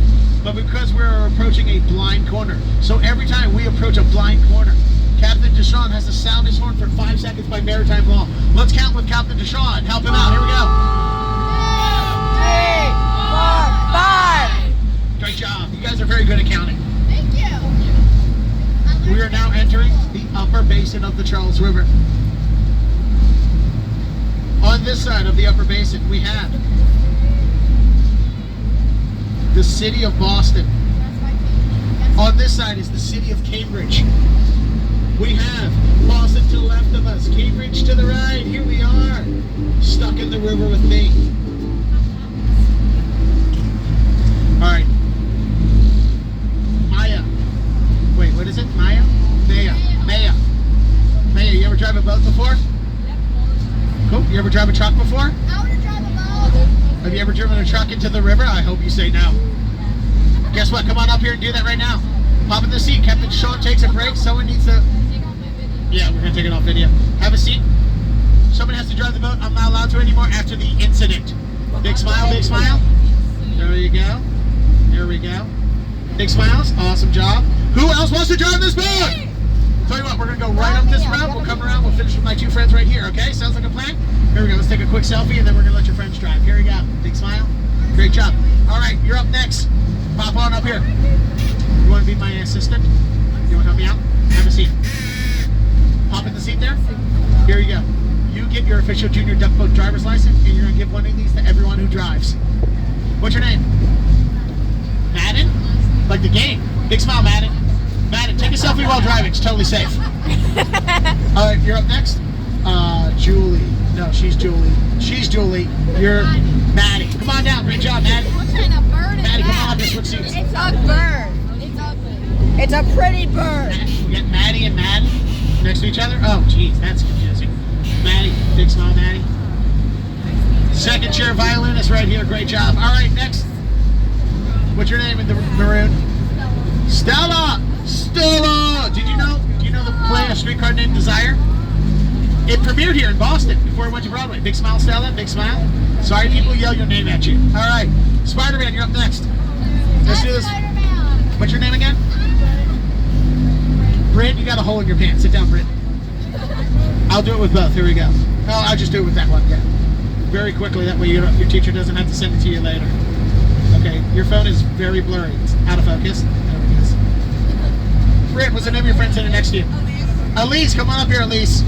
but because we're approaching a blind corner. So every time we approach a blind corner, Captain Deshawn has to sound his horn for 5 seconds by maritime law. Let's count with Captain Deshawn. Help him out. Here we go. 3, 4, 5. Great job. You guys are very good at counting. Thank you. We are now entering the upper basin of the Charles River. On this side of the upper basin, we have the city of Boston. On this side is the city of Cambridge. We have Boston to the left of us, Cambridge to the right. Here we are, stuck in the river with me. All right. Maya. Wait, what is it? Maya? Maya. Maya. Maya, you ever drive a boat before? Cool. You ever drive a truck before? I want to drive a boat. Have you ever driven a truck into the river? I hope you say no. Guess what? Come on up here and do that right now. Pop in the seat. Captain Sean takes a break. Someone needs to... Yeah, we're going to take it off video. Have a seat. Someone has to drive the boat. I'm not allowed to anymore after the incident. Big smile, big smile. There you go. There we go. Big smiles. Awesome job. Who else wants to drive this boat? Tell you what, we're going to go right up this route. We'll come around. We'll finish with my two friends right here, okay? Sounds like a plan? Here we go. Let's take a quick selfie, and then we're going to let your friends drive. Here we go. Big smile. Great job. All right, you're up next. Pop on up here. You want to be my assistant? You want to help me out? Have a seat. Pop in the seat there. Here you go. You get your official junior duck boat driver's license, and you're going to give one of these to everyone who drives. What's your name? Madden? Like the game. Big smile, Madden. Madden, take a selfie while driving. It's totally safe. All right, you're up next. Julie. No, she's Julie. She's Julie. You're Maddie. Come on down. Great job, Maddie. What kind of bird is Maddie, come that? on. Just switch seats. It's A bird. It's ugly. It's a pretty bird. We got Maddie and Madden next to each other. Oh, geez, that's confusing. Maddie, big smile, Maddie. Second chair violinist right here. Great job. All right, next. What's your name in the maroon? Stella. Stella. Do you know the play A Streetcar Named Desire? It premiered here in Boston before it went to Broadway. Big smile, Stella. Big smile. Sorry, people yell your name at you. All right, Spider-Man, you're up next. Let's do this. Spider-Man. What's your name again? Britt, you got a hole in your pants. Sit down, Britt. I'll do it with both. Here we go. Oh, I'll just do it with that one. Yeah. Very quickly. That way your teacher doesn't have to send it to you later. Okay. Your phone is very blurry. It's out of focus. There it is. Britt, what's the name of your friend sitting next to you? Elise, come on up here, Elise.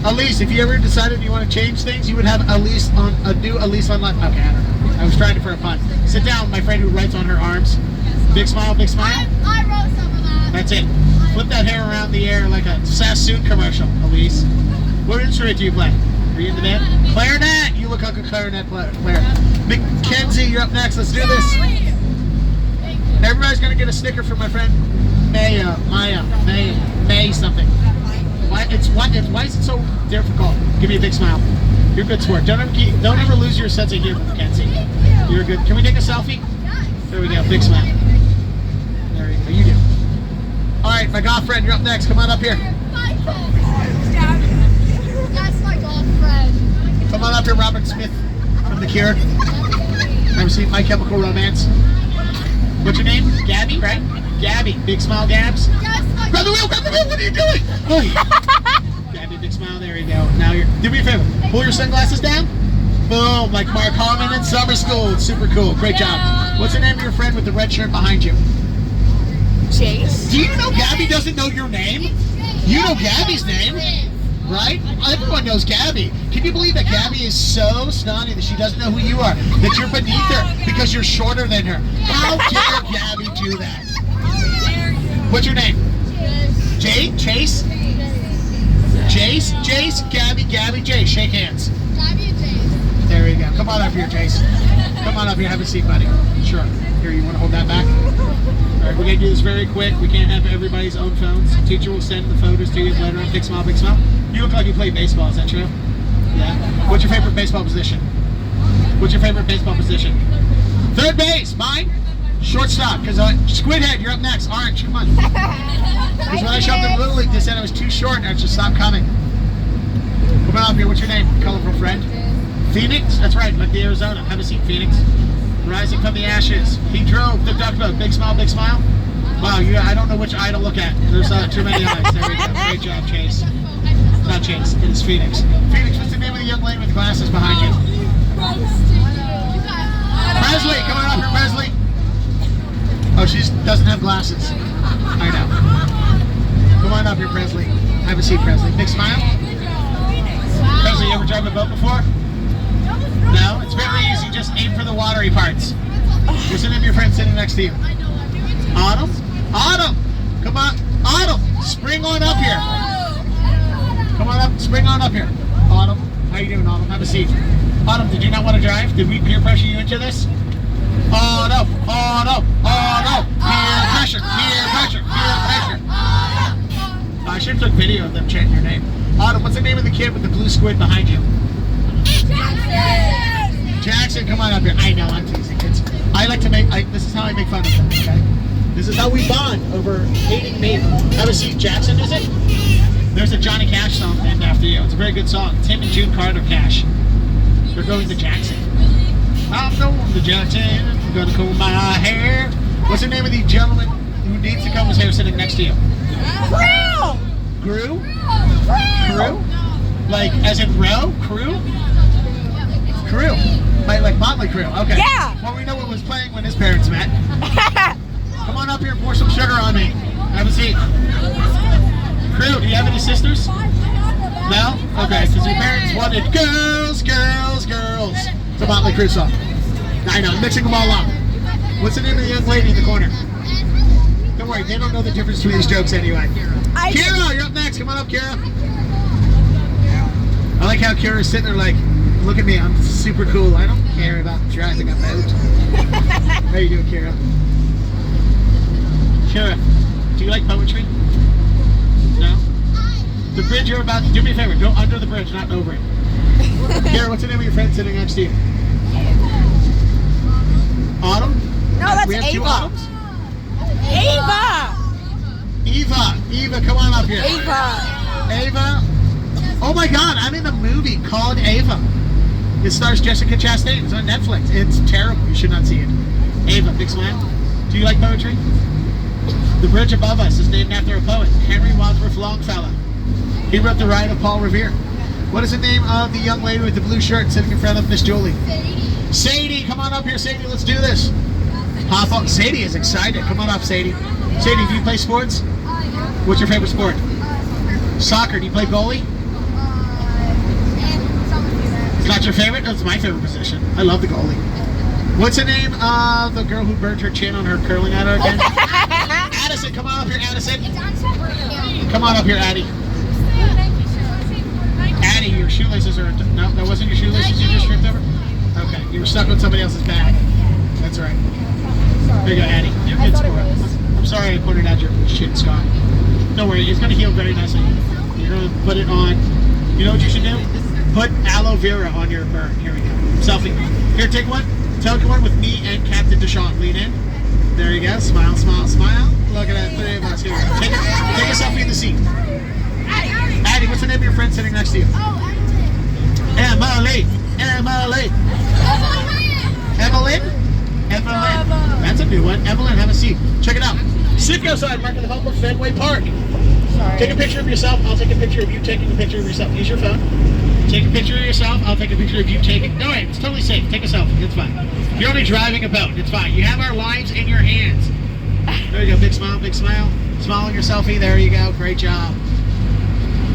Elise, if you ever decided you want to change things, you would have Elise on a new Elise on life. Okay, I don't know. I was trying for a pun. Sit down, my friend who writes on her arms. Big smile, big smile. I wrote some of that. That's it. Flip that hair around the air like a Sassoon commercial, Elise. What instrument do you play? Are you in the band? Clarinet. You look like a clarinet player. Mackenzie, you're up next. Let's do this. Everybody's gonna get a sticker from my friend May something. Why is it so difficult? Give me a big smile. You're a good sport. Don't ever lose your sense of humor, Mackenzie. You're good. Can we take a selfie? There we go. Big smile. There you go. You do. All right, my golf friend, you're up next. Come on up here. That's my golf friend. Come on up here, Robert Smith from The Cure. Ever seen My Chemical Romance? What's your name? Gabby, right? Gabby. Big smile, Gabs. Grab the wheel, grab the wheel. What are you doing? Gabby, big smile. There you go. Now you're. Do me a favor. Pull your sunglasses down. Boom, like Mark Harmon in summer school. It's super cool. Great job. What's the name of your friend with the red shirt behind you? Chase. Do you know Gabby doesn't know your name? You know Gabby's name, right? Everyone knows Gabby. Can you believe that Gabby is so snotty that she doesn't know who you are? That you're beneath her because you're shorter than her. How dare Gabby do that? What's your name? Jay? Chase? Jace? Jace? Gabby? Gabby? Jay. Shake hands. Gabby and Jace. There you go. Come on up here, Jace. Come on up here. Have a seat, buddy. Sure. Here, you want to hold that back? All right, we're going to do this very quick. We can't have everybody's own phones. The teacher will send the photos to you later on. Big smile, big smile. You look like you play baseball. Is that true? Yeah. What's your favorite baseball position? What's your favorite baseball position? Third base. Mine? Shortstop. Because Squidhead, you're up next. Orange, come on. Because when I showed up in Little League, they said I was too short and I just stopped coming. Come on up here. What's your name, colorful friend? Phoenix? That's right, like the Arizona. Have a seat, Phoenix. Rising from the ashes. He drove the duck boat. Big smile, big smile. Wow, I don't know which eye to look at. There's too many eyes. There we go. Great job, Chase. Not Chase, it is Phoenix. Phoenix, what's the name of the young lady with glasses behind you? Presley, come on up here, Presley. Oh, she doesn't have glasses. I know. Come on up here, Presley. Have a seat, Presley. Big smile. Presley, you ever drive a boat before? No? It's very easy. Just aim for the watery parts. What's the name of your friend sitting next to you? Autumn? Autumn! Come on. Autumn! Spring on up here. Come on up. Spring on up here. Autumn. How you doing, Autumn? Have a seat. Autumn, did you not want to drive? Did we peer pressure you into this? Autumn! Autumn! Autumn! Peer pressure! Peer pressure! Peer pressure! I should have took video of them chanting your name. Autumn, what's the name of the kid with the blue squid behind you? Jackson, come on up here. I know, I'm teasing kids. I like to this is how I make fun of them, okay? This is how we bond over hating me. Have a seat. Jackson, is it? There's a Johnny Cash song named after you. It's a very good song. It's him and June Carter Cash. They're going to Jackson. I'm going to Jackson. I'm going to comb my hair. What's the name of the gentleman who needs to comb his hair sitting next to you? Crew! Crew? Crew? Like, as in row? Crew? Crew. Like Motley Crue. Okay. Yeah. Well, we know what was playing when his parents met. Come on up here and pour some sugar on me. Have a seat. Crew, do you have any sisters? No? Okay, because your parents wanted girls, girls, girls. It's a Motley Crue song. I know, I'm mixing them all up. What's the name of the young lady in the corner? Don't worry, they don't know the difference between these jokes anyway. Kira, you're up next. Come on up, Kira. I like how Kira's sitting there like, look at me, I'm super cool. I don't care about driving a boat. How you doing, Kira? Kira, do you like poetry? No? The bridge you're about to, do me a favor, go under the bridge, not over it. Kira, what's the name of your friend sitting next to you? Autumn? No, that's we have two Ava. Autumns? Eva! Eva, come on up here. Ava! Oh my god, I'm in a movie called Ava. It stars Jessica Chastain. It's on Netflix. It's terrible. You should not see it. Ava, big smile. Do you like poetry? The bridge above us is named after a poet, Henry Wadsworth Longfellow. He wrote The Ride of Paul Revere. What is the name of the young lady with the blue shirt sitting in front of Miss Julie? Sadie, come on up here, Sadie. Let's do this. Hop up. Sadie is excited. Come on up, Sadie. Sadie, do you play sports? What's your favorite sport? Soccer. Do you play goalie? It's not your favorite? That's my favorite position. I love the goalie. What's the name of the girl who burnt her chin on her curling iron again? Addison, come on up here, Addison. Come on up here, Addie. Addie, your shoelaces are... No, that wasn't your shoelaces you just stripped over? Okay, you were stuck with somebody else's bag. That's right. There you go, Addie. Your kid's score. I'm sorry I pointed out your shin scar. Don't worry, it's going to heal very nicely. You're going to put it on... You know what you should do? Put aloe vera on your burn. Here we go. Selfie. Here, take one. Take one with me and Captain Deshaun. Lean in. There you go. Smile, smile, smile. Look at that. Three of us. Here we go. Take a selfie in the seat. Addie, what's the name of your friend sitting next to you? Emily. Emily. Evelyn? Evelyn. That's a new one. Evelyn, have a seat. Check it out. Sit outside, marking the home of Fenway Park. Sorry. Take a picture of yourself. I'll take a picture of you taking a picture of yourself. Use your phone. Take a picture of yourself. I'll take a picture of you taking... No, wait. It's totally safe. Take a selfie. It's fine. You're only driving a boat. It's fine. You have our lives in your hands. There you go. Big smile. Big smile. Smile on your selfie. There you go. Great job.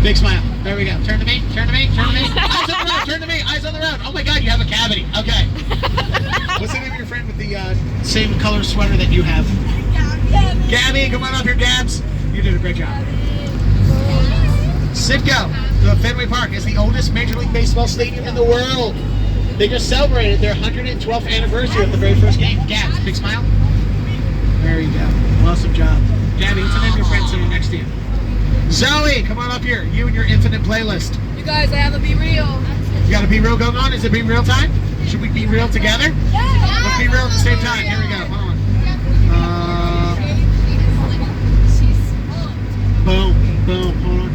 Big smile. There we go. Turn to me. Turn to me. Turn to me. Eyes on the road. Turn to me. Eyes on the road. Oh my God, you have a cavity. Okay. What's the name of your friend with the same color sweater that you have? Gabby. Come on up here, Gabs. You did a great job. Citgo, the Fenway Park, is the oldest Major League Baseball stadium in the world. They just celebrated their 112th anniversary of the very first game. Gabs, big smile. There you go. Awesome job. Gabby, what's the name of your friend sitting next to you? Zoe, come on up here. You and your infinite playlist. You guys, I have to be real. You got to be real going on? Is it be real time? Should we be real together? Yeah. Let's be real at the same time. Here we go. Hold on. Boom. Boom. Hold on.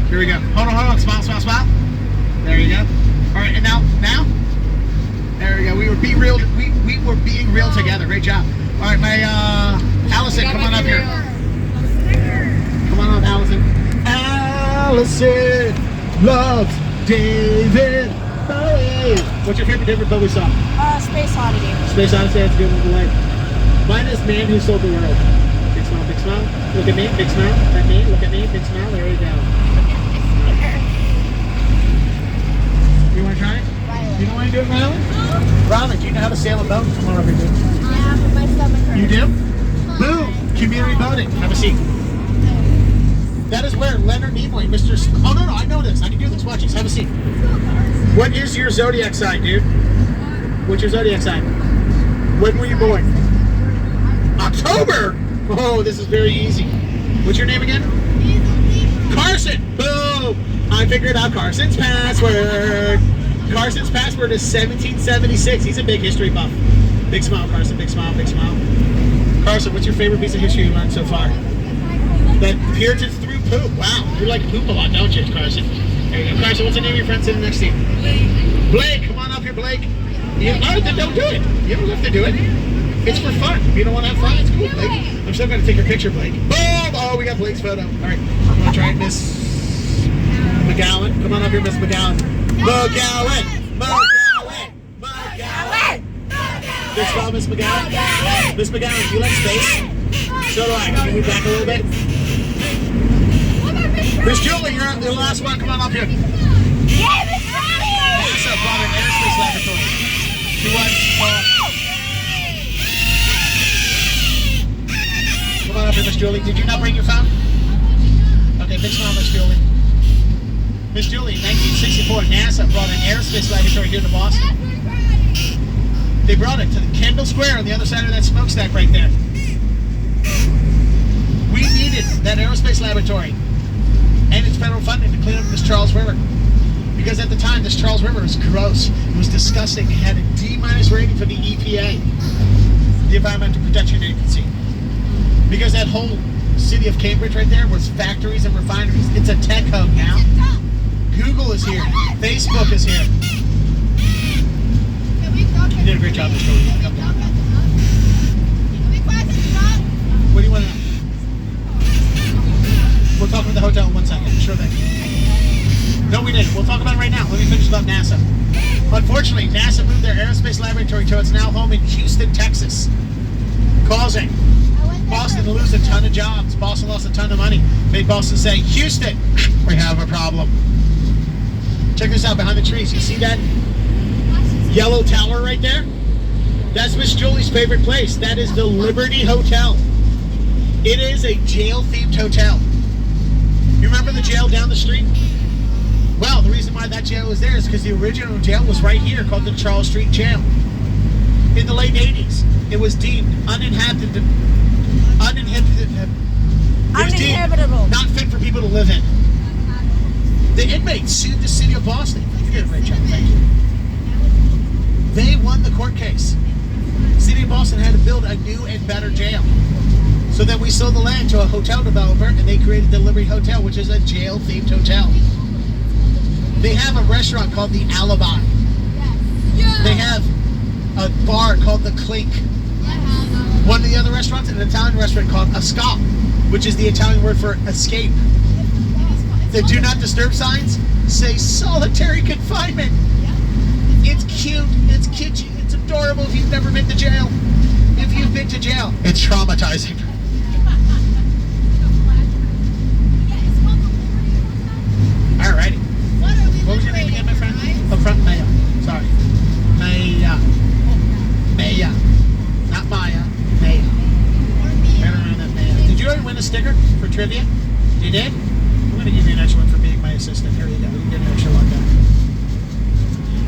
Here we go. Hold on. Smile, smile, smile. There you go. All right, and now. There we go. We were being real. We were being real together. Great job. All right, my Allison, come on up here. Come on up, Allison. Allison loves David Bowie. What's your favorite David Bowie song? Space Oddity. Space Odyssey. That's a good one to like. Mine is Man Who Sold the World. Big smile, big smile. Look at me, big smile. Look at me, look at me, big smile. There you go. You want to try it? You don't want to do it, Rylan? Rylan, do you know how to sail a boat? Come on over here. Yeah, but my stomach hurts. You do? Boom! Community boating. Have a seat. That is where Leonard Nimoy, Mr. Oh, no, I know this. I can do this. Watch this. Have a seat. What is your zodiac sign, dude? What's your zodiac sign? When were you born? October! Oh, this is very easy. What's your name again? Carson! Boom! I figured out Carson's password. Carson's password is 1776. He's a big history buff. Big smile, Carson. Big smile, big smile. Carson, what's your favorite piece of history you learned so far? That Puritans threw poop. Wow, you like poop a lot, don't you, Carson? There you go. Carson, what's the name of your friend sitting next to you? Blake, come on up here, Blake. Then don't do it. You don't have to do it. It's for fun. If you don't want to have fun, it's cool, Blake. I'm still going to take your picture, Blake. Boom! Oh, we got Blake's photo. All right, you want to try it, Miss McGowan? Come on up here, Miss McGowan. McGowan! McGowan! McGowan! Big smile, Miss McGowan. Miss McGowan, do you like space? So do I. Can you move back a little bit? Miss Julie, you're the last one. Come on up here. NASA brought an aerospace laboratory. She was. Come on up here, Miss Julie. Did you not bring your phone? Okay, big smile, Miss Julie. Miss Julie, in 1964, NASA brought an aerospace laboratory here to Boston. They brought it to the Kendall Square on the other side of that smokestack right there. We needed that aerospace laboratory and its federal funding to clean up this Charles River. Because at the time, this Charles River was gross. It was disgusting. It had a D- rating from the EPA, the Environmental Protection Agency. Because that whole city of Cambridge right there was factories and refineries. It's a tech hub now. Google is here. Facebook is here. You did a great job, Mr. Cody. Come down. What do you want to know? We'll talk about it right now. Let me finish about NASA. Unfortunately, NASA moved their aerospace laboratory to its now home in Houston, Texas, causing Boston to lose a ton of jobs. Boston lost a ton of money. Made Boston say, Houston, we have a problem. Check this out behind the trees. You see that yellow tower right there? That's Miss Julie's favorite place. That is the Liberty Hotel. It is a jail-themed hotel. You remember the jail down the street? Well, the reason why that jail was there is because the original jail was right here, called the Charles Street Jail. In the late 80s, it was deemed uninhabitable. Uninhabitable. Not fit for people to live in. The inmates sued the city of Boston. You did a great job, thank you. They won the court case. The city of Boston had to build a new and better jail. So then we sold the land to a hotel developer, and they created the Liberty Hotel, which is a jail-themed hotel. They have a restaurant called the Alibi. They have a bar called the Clink. One of the other restaurants, an Italian restaurant called Escape, which is the Italian word for escape. The do not disturb signs say solitary confinement. It's cute, it's kitschy, it's adorable if you've never been to jail. If you've been to jail, it's traumatizing. Alrighty. What was your name again, my friend? Oh, front Maya. Sorry. Maya. Maya. Not Maya. Maya. Right around that Maya. Did you already win a sticker for trivia? You did? I'm going to give you an extra one for being my assistant. Here you go. You can get an extra one back.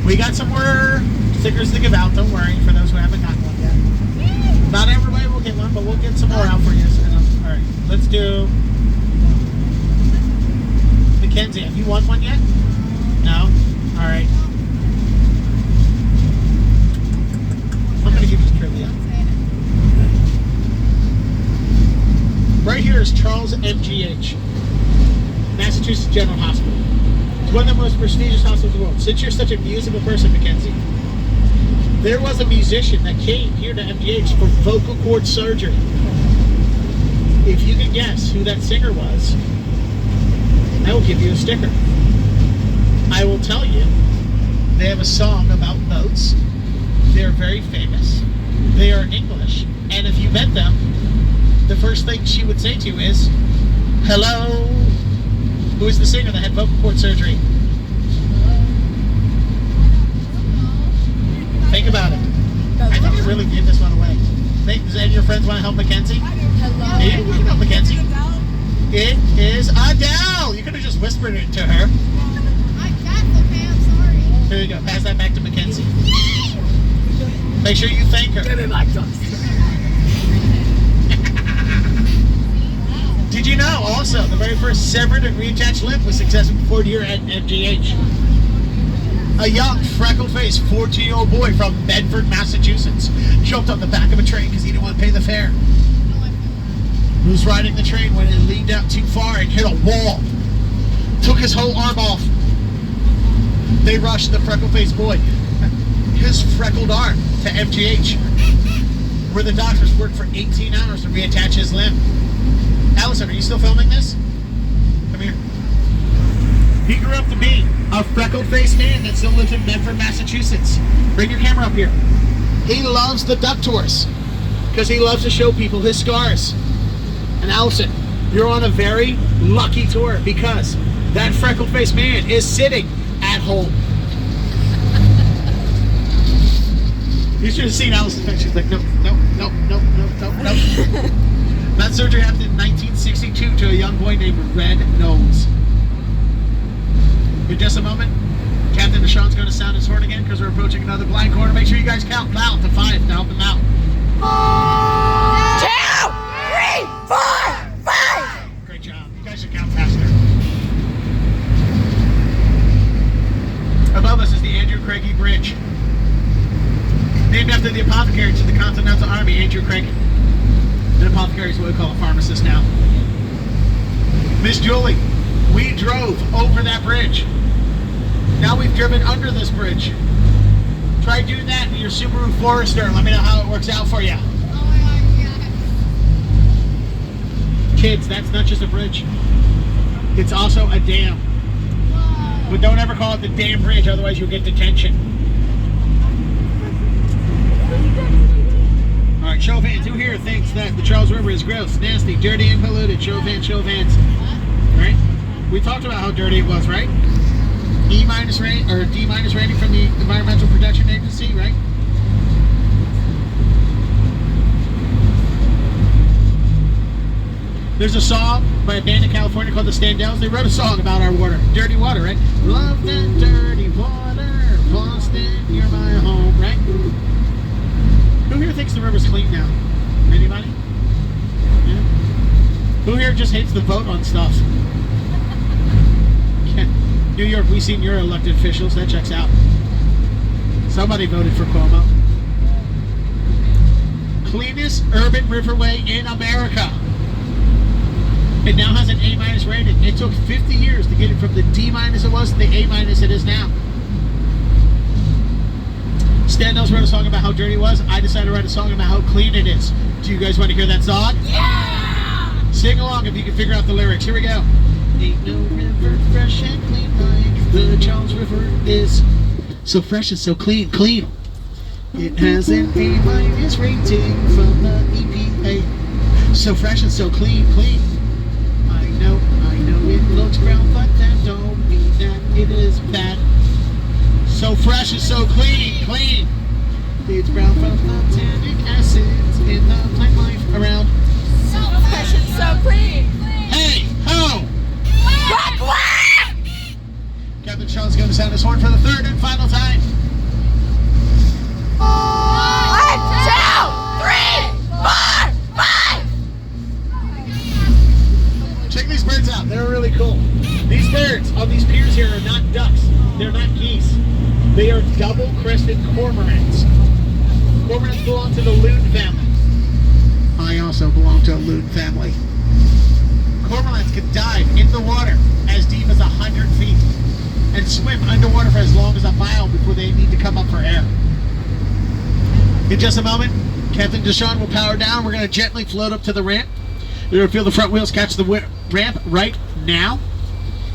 We got some more stickers to give out. Don't worry, for those who haven't gotten one yet. Not everybody will get one, but we'll get some more out for you. Alright, let's do... Mackenzie, have you won one yet? No? Alright. I'm going to give you trivia. Right here is Charles MGH, Massachusetts General Hospital. It's one of the most prestigious hospitals in the world. Since you're such a musical person, Mackenzie, there was a musician that came here to MGH for vocal cord surgery. If you can guess who that singer was, I will give you a sticker. I will tell you, they have a song about boats. They're very famous. They are English. And if you met them, the first thing she would say to you is, hello. Who is the singer that had vocal cord surgery? Think about it. I think you really gave this one away. Does any of your friends want to help Mackenzie? Hello. Yeah, you can help Mackenzie. It is Adele. You could have just whispered it to her. That's okay, I'm sorry. Here you go. Pass that back to Mackenzie. Make sure you thank her. Give me my ducks. Did you know also the very first severed and reattached limb was successfully performed here at MGH? A young, freckle-faced 14-year-old boy from Bedford, Massachusetts jumped on the back of a train because he didn't want to pay the fare. He was riding the train when it leaned out too far and hit a wall. Took his whole arm off. They rushed the freckle-faced boy, his freckled arm, to MGH, where the doctors worked for 18 hours to reattach his limb. Allison, are you still filming this? Come here. He grew up to be a freckled-faced man that still lives in Bedford, Massachusetts. Bring your camera up here. He loves the duck tours because he loves to show people his scars. And Allison, you're on a very lucky tour because that freckled-faced man is sitting at home. You should have seen Allison's face. She's like, no. That surgery happened in 1962 to a young boy named Red Nose. In just a moment, Captain Deshawn's going to sound his horn again because we're approaching another blind corner. Make sure you guys count loud to 5 to help him out. 2, 3, 4, 5. Great job. You guys should count faster. Above us is the Andrew Craigie Bridge. Named after the apothecary to the Continental Army, Andrew Craig. An apothecary is what we call a pharmacist now. Miss Julie, we drove over that bridge. Now we've driven under this bridge. Try doing that in your Subaru Forester. Let me know how it works out for you. Oh my god, yeah. Kids, that's not just a bridge. It's also a dam. Whoa. But don't ever call it the damn bridge, otherwise you'll get detention. All right, show of hands. Who here thinks that the Charles River is gross, nasty, dirty, and polluted? Show of hands, show of hands. Right? We talked about how dirty it was, right? E- rating or D- rating from the Environmental Protection Agency, right? There's a song by a band in California called the Standells. They wrote a song about our water. Dirty water, right? Love that dirty water, Boston, you're my home, right? Who here thinks the river's clean now? Anybody? Yeah? Who here just hates the vote on stuff? Yeah. New York, we've seen your elected officials. That checks out. Somebody voted for Cuomo. Cleanest urban riverway in America. It now has an A- rating. It took 50 years to get it from the D- it was to the A- it is now. Standells wrote a song about how dirty it was. I decided to write a song about how clean it is. Do you guys want to hear that song? Yeah! Sing along if you can figure out the lyrics. Here we go. Ain't no river fresh and clean like the Charles River is. So fresh and so clean, clean. It has an A- rating from the EPA. So fresh and so clean, clean. I know it looks brown, but that don't mean that it is bad. So fresh and so clean, clean. It's brown from the tannic acids in the plant life around. So fresh and so clean. Hey, ho! Quack, quack! Captain Sean's going to sound his horn for the third and final time. 1, 2, 3, 4, 5! Check these birds out. They're really cool. These birds on these piers here are not ducks. They're not geese. They are double-crested cormorants. Cormorants belong to the loon family. I also belong to a loon family. Cormorants can dive in the water as deep as 100 feet and swim underwater for as long as a mile before they need to come up for air. In just a moment, Captain Deshawn will power down. We're going to gently float up to the ramp. You're going to feel the front wheels catch the ramp right now.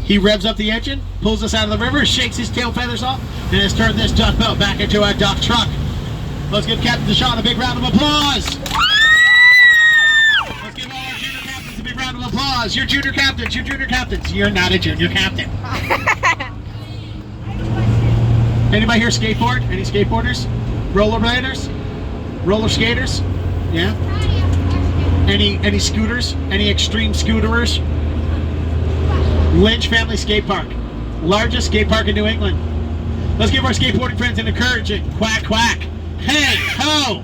He revs up the engine, pulls us out of the river, shakes his tail feathers off, and has turned this duck boat back into a duck truck. Let's give Captain Deshawn a big round of applause. Let's give all our junior captains a big round of applause. You're junior captains. You're junior captains. You're not a junior captain. Anybody here skateboard? Any skateboarders? Rollerbladers? Roller skaters? Yeah? Any scooters? Any extreme scooterers? Lynch Family Skate Park. Largest skate park in New England. Let's give our skateboarding friends an encouraging quack quack. Hey, ho!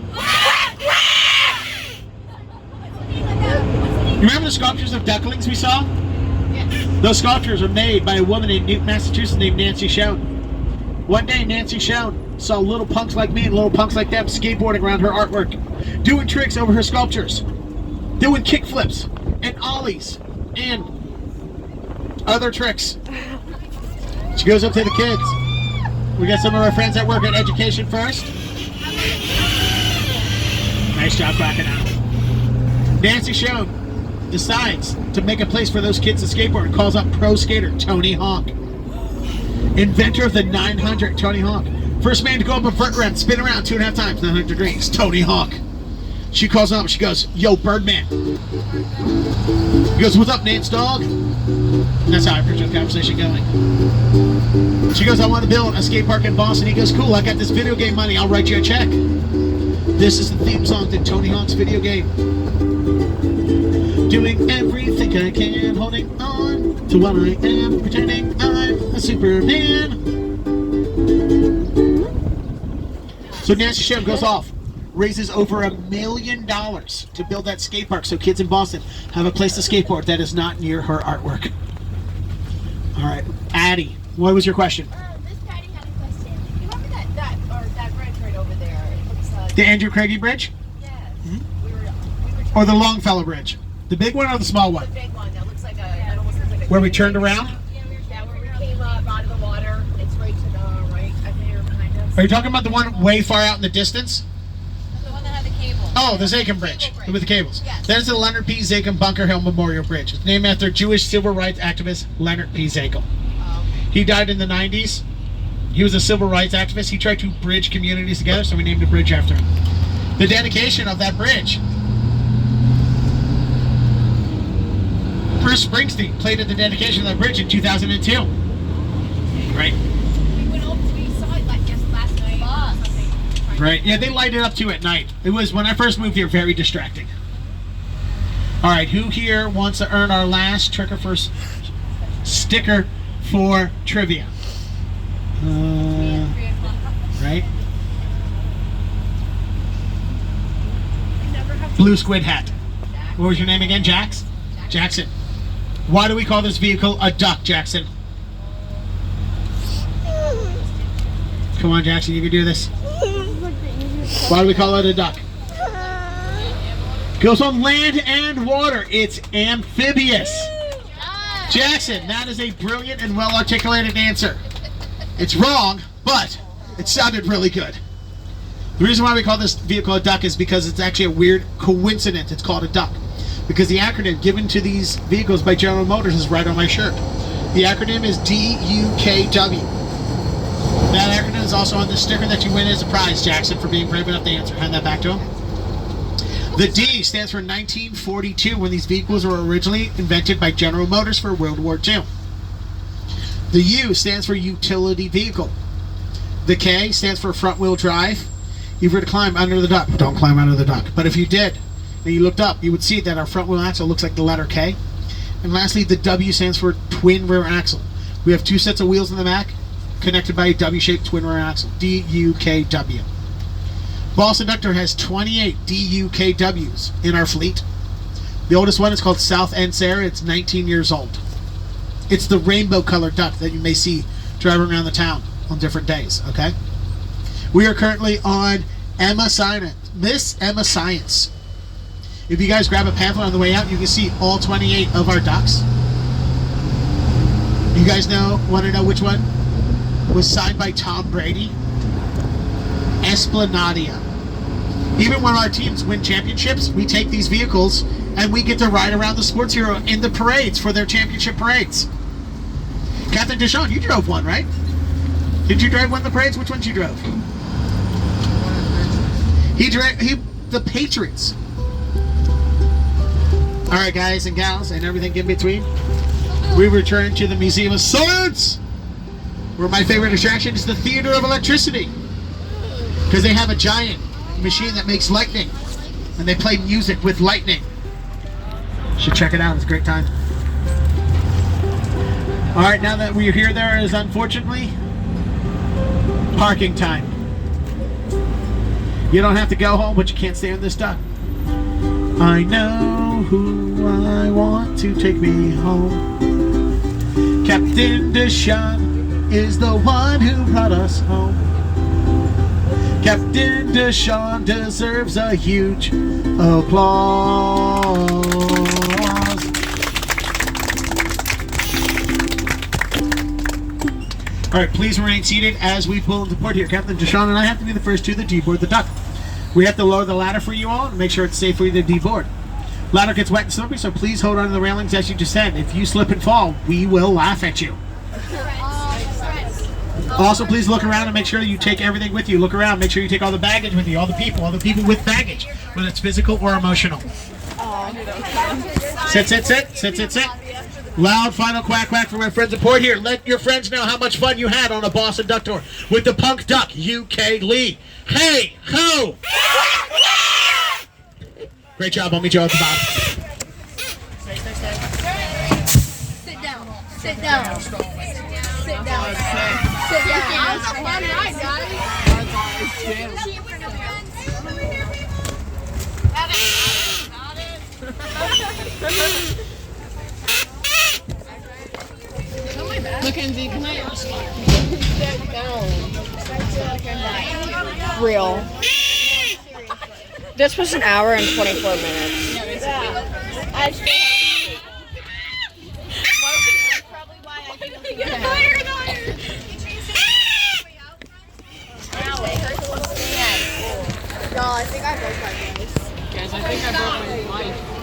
You remember the sculptures of ducklings we saw? Yes. Those sculptures are made by a woman in Newton, Massachusetts named Nancy Schoen. One day, Nancy Schoen saw little punks like me and little punks like them skateboarding around her artwork, doing tricks over her sculptures, doing kickflips and ollies and other tricks. She goes up to the kids. We got some of our friends that work at Education First. Nice job cracking out. Nancy Schoen decides to make a place for those kids to skateboard and calls up pro skater Tony Hawk. Inventor of the 900, Tony Hawk. First man to go up a vert ramp, spin around 2.5 times, 900 degrees, Tony Hawk. She calls him up, she goes, yo, Birdman. He goes, what's up, Nate's dog? And that's how I picture the conversation going. She goes, I want to build a skate park in Boston. He goes, cool, I got this video game money, I'll write you a check. This is the theme song to Tony Hawk's video game. Doing everything I can, holding on to what I am, pretending I'm a Superman. So Nancy Schoen goes off, raises over $1 million to build that skate park so kids in Boston have a place to skateboard that is not near her artwork. All right, Addie, what was your question? Miss Patty had a question. You remember that bridge right over there? It looks like... The Andrew Craigie Bridge? Yes. Mhm. We were Or the Longfellow Bridge? The big one or the small one? the big one that looks like it almost looks like a... Where we turned around? Yeah, where we came up out of the water. It's right to the right, I think, or behind us. Are you talking about the one way far out in the distance? The one that had the cable. Oh, the Zakim Bridge with the cables. Yes. That is the Leonard P. Zakim Bunker Hill Memorial Bridge. It's named after Jewish civil rights activist Leonard P. Zakim. Oh, okay. He died in the 90s. He was a civil rights activist. He tried to bridge communities together, so we named a bridge after him. The dedication of that bridge. Bruce Springsteen played at the dedication of that bridge in 2002. Right. We saw it like just last night or something. Right. Yeah, they light it up too at night. It was, when I first moved here, very distracting. All right, who here wants to earn our last trick or first sticker for trivia? Right? Blue squid hat. What was your name again? Jax? Jackson. Why do we call this vehicle a duck, Jackson? Come on, Jackson, you can do this. Why do we call it a duck? Goes on land and water. It's amphibious. Jackson, that is a brilliant and well-articulated answer. It's wrong, but it sounded really good. The reason why we call this vehicle a duck is because it's actually a weird coincidence. It's called a duck because the acronym given to these vehicles by General Motors is right on my shirt. The acronym is DUKW. That acronym is also on the sticker that you win as a prize, Jackson, for being brave enough to answer. Hand that back to him. The D stands for 1942, when these vehicles were originally invented by General Motors for World War II. The U stands for utility vehicle. The K stands for front wheel drive. If you were to climb under the duck, don't climb under the duck. But if you did, and you looked up, you would see that our front wheel axle looks like the letter K. And lastly, the W stands for twin rear axle. We have two sets of wheels in the back, connected by a W-shaped twin rear axle. DUKW. Boston Ductor has 28 DUKWs in our fleet. The oldest one is called South End Sarah. It's 19 years old. It's the rainbow colored duck that you may see driving around the town on different days, okay? We are currently on Emma Science, Miss Emma Science. If you guys grab a pamphlet on the way out, you can see all 28 of our ducks. You guys want to know which one was signed by Tom Brady? Esplanadia. Even when our teams win championships, we take these vehicles and we get to ride around the Sports Hero in the parades for their championship parades. Captain Deshaun, you drove one, right? Did you drive one of the parades? Which ones you drove? The Patriots. All right, guys and gals and everything in between. We return to the Museum of Science, where my favorite attraction is the Theater of Electricity, because they have a giant machine that makes lightning, and they play music with lightning. Should check it out. It's a great time. All right, now that we're here, there is unfortunately parking time. You don't have to go home, but you can't stay on this duck. I know who I want to take me home. Captain Deshaun is the one who brought us home. Captain Deshaun deserves a huge applause. All right, please remain seated as we pull into port here. Captain Deshaun and I have to be the first two to deboard the duck. We have to lower the ladder for you all and make sure it's safe for you to deboard. Ladder gets wet and slippery, so please hold on to the railings as you descend. If you slip and fall, we will laugh at you. Also, please look around and make sure you take everything with you. Look around, make sure you take all the baggage with you, all the people with baggage, whether it's physical or emotional. Sit, sit, sit, sit, sit, sit. Loud final quack quack from my friends at port here. Let your friends know how much fun you had on a Boston Duck Tour with the Punk Duck UK Lee. Hey ho! Great job. I'll meet you all at the bottom. Sit down. Sit down. Sit down. Sit down. That was a fun ride, guys. Mackenzie, can I ask you? Real. This was an hour and 24 minutes. I still That's probably why I think No, I think I broke my nose. Guys, I think I broke my mic.